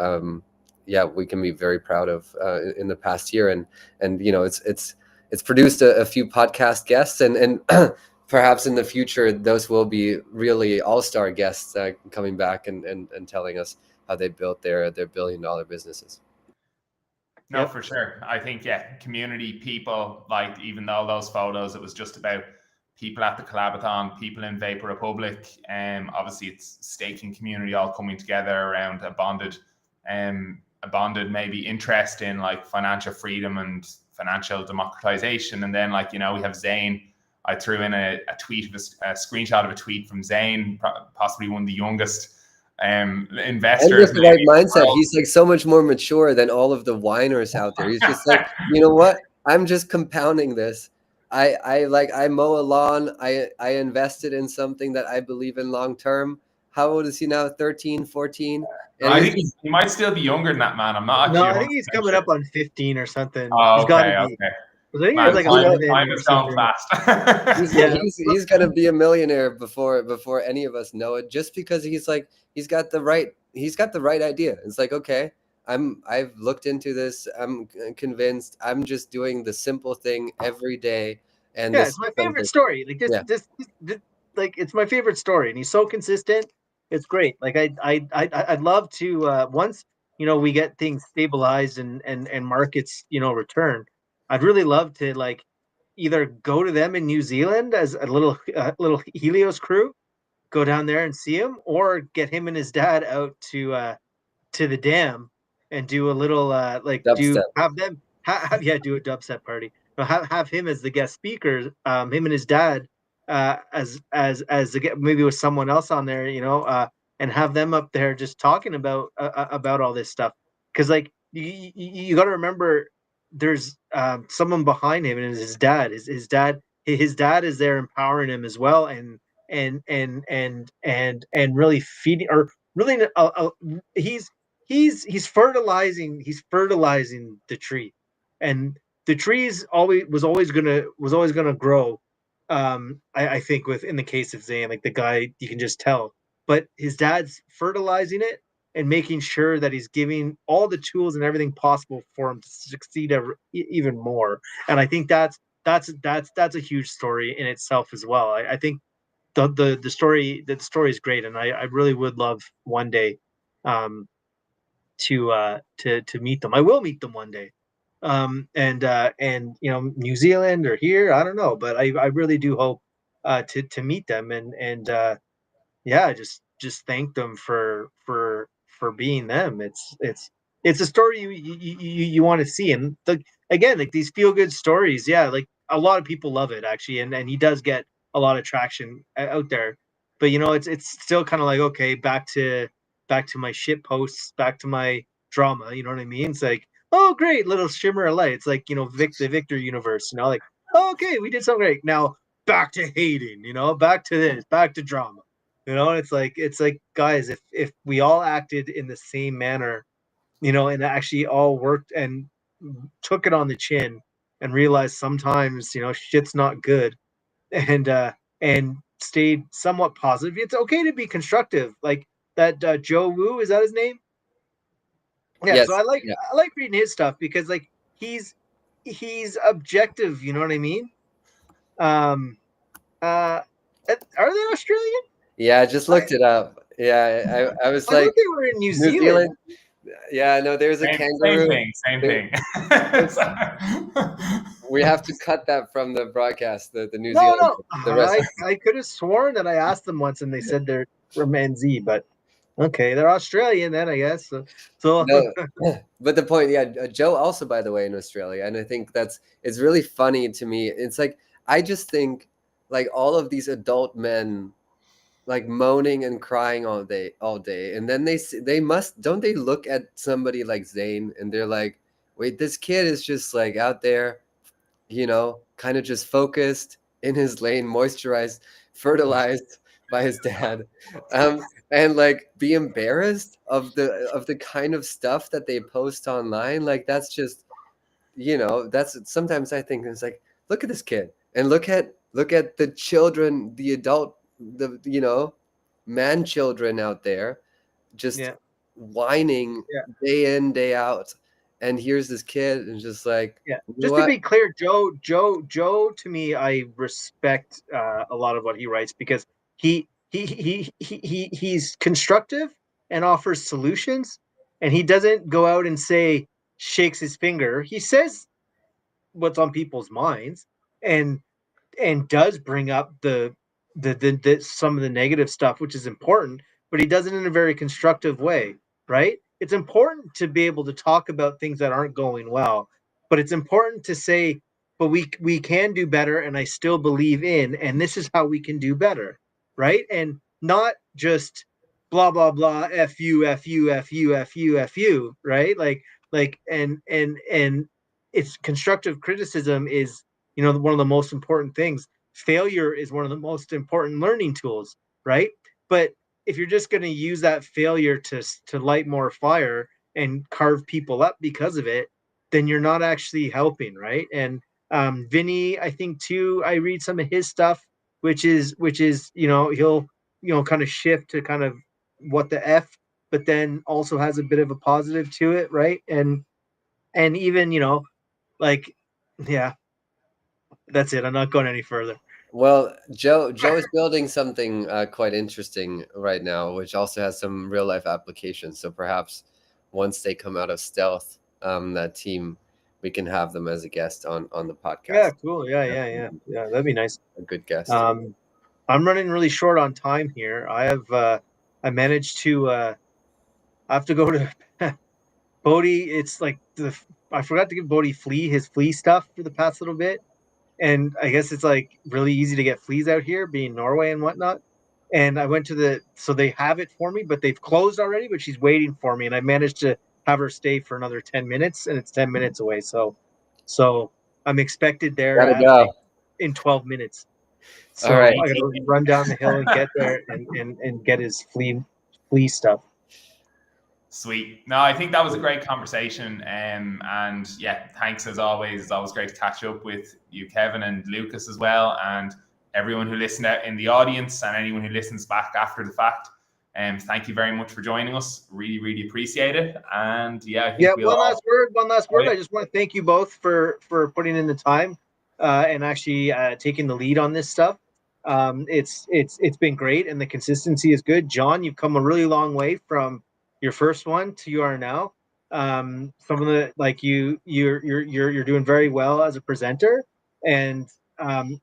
yeah, we can be very proud of in the past year. And it's produced a few podcast guests, and perhaps in the future, those will be really all-star guests coming back and telling us how they built their billion-dollar businesses. No, Yep. for sure. I think, yeah, community people, like, even though those photos, it was just about people at the Collabothon, people in Vapor Republic, obviously it's staking community all coming together around a bonded maybe interest in like financial freedom and financial democratization. And then, like, you know, we have Zane. I threw in a tweet, a screenshot of a tweet from Zane, possibly one of the youngest investors. And with the right mindset, he's like so much more mature than all of the whiners out there. He's just like, you know what? I'm just compounding this. I mow a lawn. I invested in something that I believe in long term. How old is he now? 13, 14? And I think he might still be younger than that, man. I'm not actually. No, I think he's coming up on 15 or something. Oh, he's got to okay, be. okay. I think Man, it's like time is going fast. He's gonna be a millionaire before any of us know it, just because he's got the right idea. It's like, okay, I've looked into this. I'm convinced. I'm just doing the simple thing every day. And yeah, it's my favorite story. Like this, like it's my favorite story, and he's so consistent. It's great. Like I'd love to once we get things stabilized and markets return. I'd really love to like either go to them in New Zealand as a little Helios crew, go down there and see him, or get him and his dad out to the dam and do a little like dubstep. have them do a dubstep party. Have him as the guest speaker, him and his dad as maybe with someone else on there, and have them up there just talking about all this stuff. Because like you got to remember, there's someone behind him, and it's his dad. His dad is there empowering him as well, and really feeding, or really he's fertilizing the tree, and the trees was always gonna grow. I think in the case of Zane, like the guy, you can just tell, but his dad's fertilizing it and making sure that he's giving all the tools and everything possible for him to succeed even more. And I think that's a huge story in itself as well. I think the story is great, and I really would love one day to meet them. I will meet them one day. And New Zealand or here, I don't know, but I really do hope to meet them, and yeah, just thank them for being them. It's a story you want to see, and again, like these feel good stories, yeah, like a lot of people love it actually, and he does get a lot of traction out there. But it's still kind of like, okay, back to my shit posts, back to my drama. You know what I mean? It's like, oh great, little shimmer of light. It's like the Victor universe. Like, oh, okay, we did something great. Now back to hating. Back to this, back to drama. It's like guys, if we all acted in the same manner, and actually all worked and took it on the chin and realized sometimes shit's not good, and stayed somewhat positive. It's okay to be constructive, like that Joe Wu, is that his name? Yeah. Yes. So I like reading his stuff because like he's objective. You know what I mean? Are they Australian? Yeah, I just looked it up. Yeah, I was like, I thought they were in New Zealand. Yeah, no, there's a kangaroo. Same thing. We have to cut that from the broadcast. The New Zealand. No. The rest. I could have sworn that I asked them once and they said they're from NZ, but okay, they're Australian then, I guess. So No, but the point, yeah, Joe also, by the way, in Australia, and I think it's really funny to me. It's like, I just think like all of these adult men like moaning and crying all day, and then don't they look at somebody like Zane and they're like, wait, this kid is just like out there, kind of just focused in his lane, moisturized, fertilized by his dad, and like be embarrassed of the kind of stuff that they post online. Like that's just, that's sometimes I think it's like, look at this kid and look at the children, the adult, man children out there just whining day in, day out, and here's this kid and just like, Yeah. you know Just to what? be clear, Joe. To me, I respect a lot of what he writes because he's constructive and offers solutions, and he doesn't go out and say shakes his finger. He says what's on people's minds, and does bring up the some of the negative stuff, which is important, but he does it in a very constructive way, right? It's important to be able to talk about things that aren't going well, but it's important to say, but we can do better, and I still believe in, and this is how we can do better, right? And not just blah blah blah, fu, right? And it's constructive criticism is, one of the most important things. Failure is one of the most important learning tools, right? But if you're just going to use that failure to light more fire and carve people up because of it, then you're not actually helping, right? And Vinny, I think too, I read some of his stuff, which is he'll kind of shift to kind of what the f, but then also has a bit of a positive to it, right? And even like, yeah, that's it. I'm not going any further. Well, Joe is building something quite interesting right now, which also has some real life applications. So perhaps once they come out of stealth, that team, we can have them as a guest on the Yeah, podcast. cool. Yeah. That'd be nice. A good guest. Um, I'm running really short on time here. I managed to I have to go to Bodie. It's like I forgot to give Bodie his flea stuff for the past little bit. And I guess it's like really easy to get fleas out here, being Norway and whatnot. And I went to so they have it for me, but they've closed already. But she's waiting for me, and I managed to have her stay for another 10 minutes, and it's 10 minutes away. So I'm expected there Gotta at like go. in 12 minutes. All right. So I got to run down the hill and get there and get his flea stuff. Sweet. No, I think that was a great conversation. And yeah, thanks as always. It's always great to catch up with you, Kevin, and Lucas as well, and everyone who listened out in the audience and anyone who listens back after the fact. Thank you very much for joining us. Really, really appreciate it. And yeah, I think One last word. I just want to thank you both for putting in the time and actually taking the lead on this stuff. It's been great, and the consistency is good. John, you've come a really long way from your first one to you are now. Some of the like you're doing very well as a presenter, and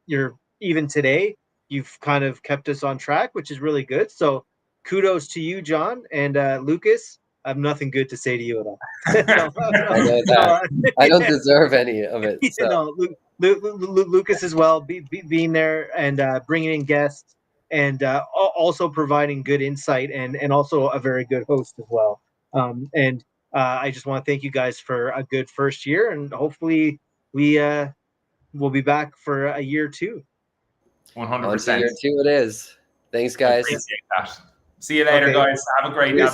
you're even today you've kind of kept us on track, which is really good. So kudos to you, John, and Lucas. I have nothing good to say to you at all. I know that. I don't deserve any of it. So. No, Lucas as well, being there and bringing in guests, and also providing good insight, and also a very good host as well. And I just want to thank you guys for a good first year, and hopefully we will be back for a year two. 100%. On to year two it is. Thanks, guys. Appreciate that. See you later, guys. Have a great night.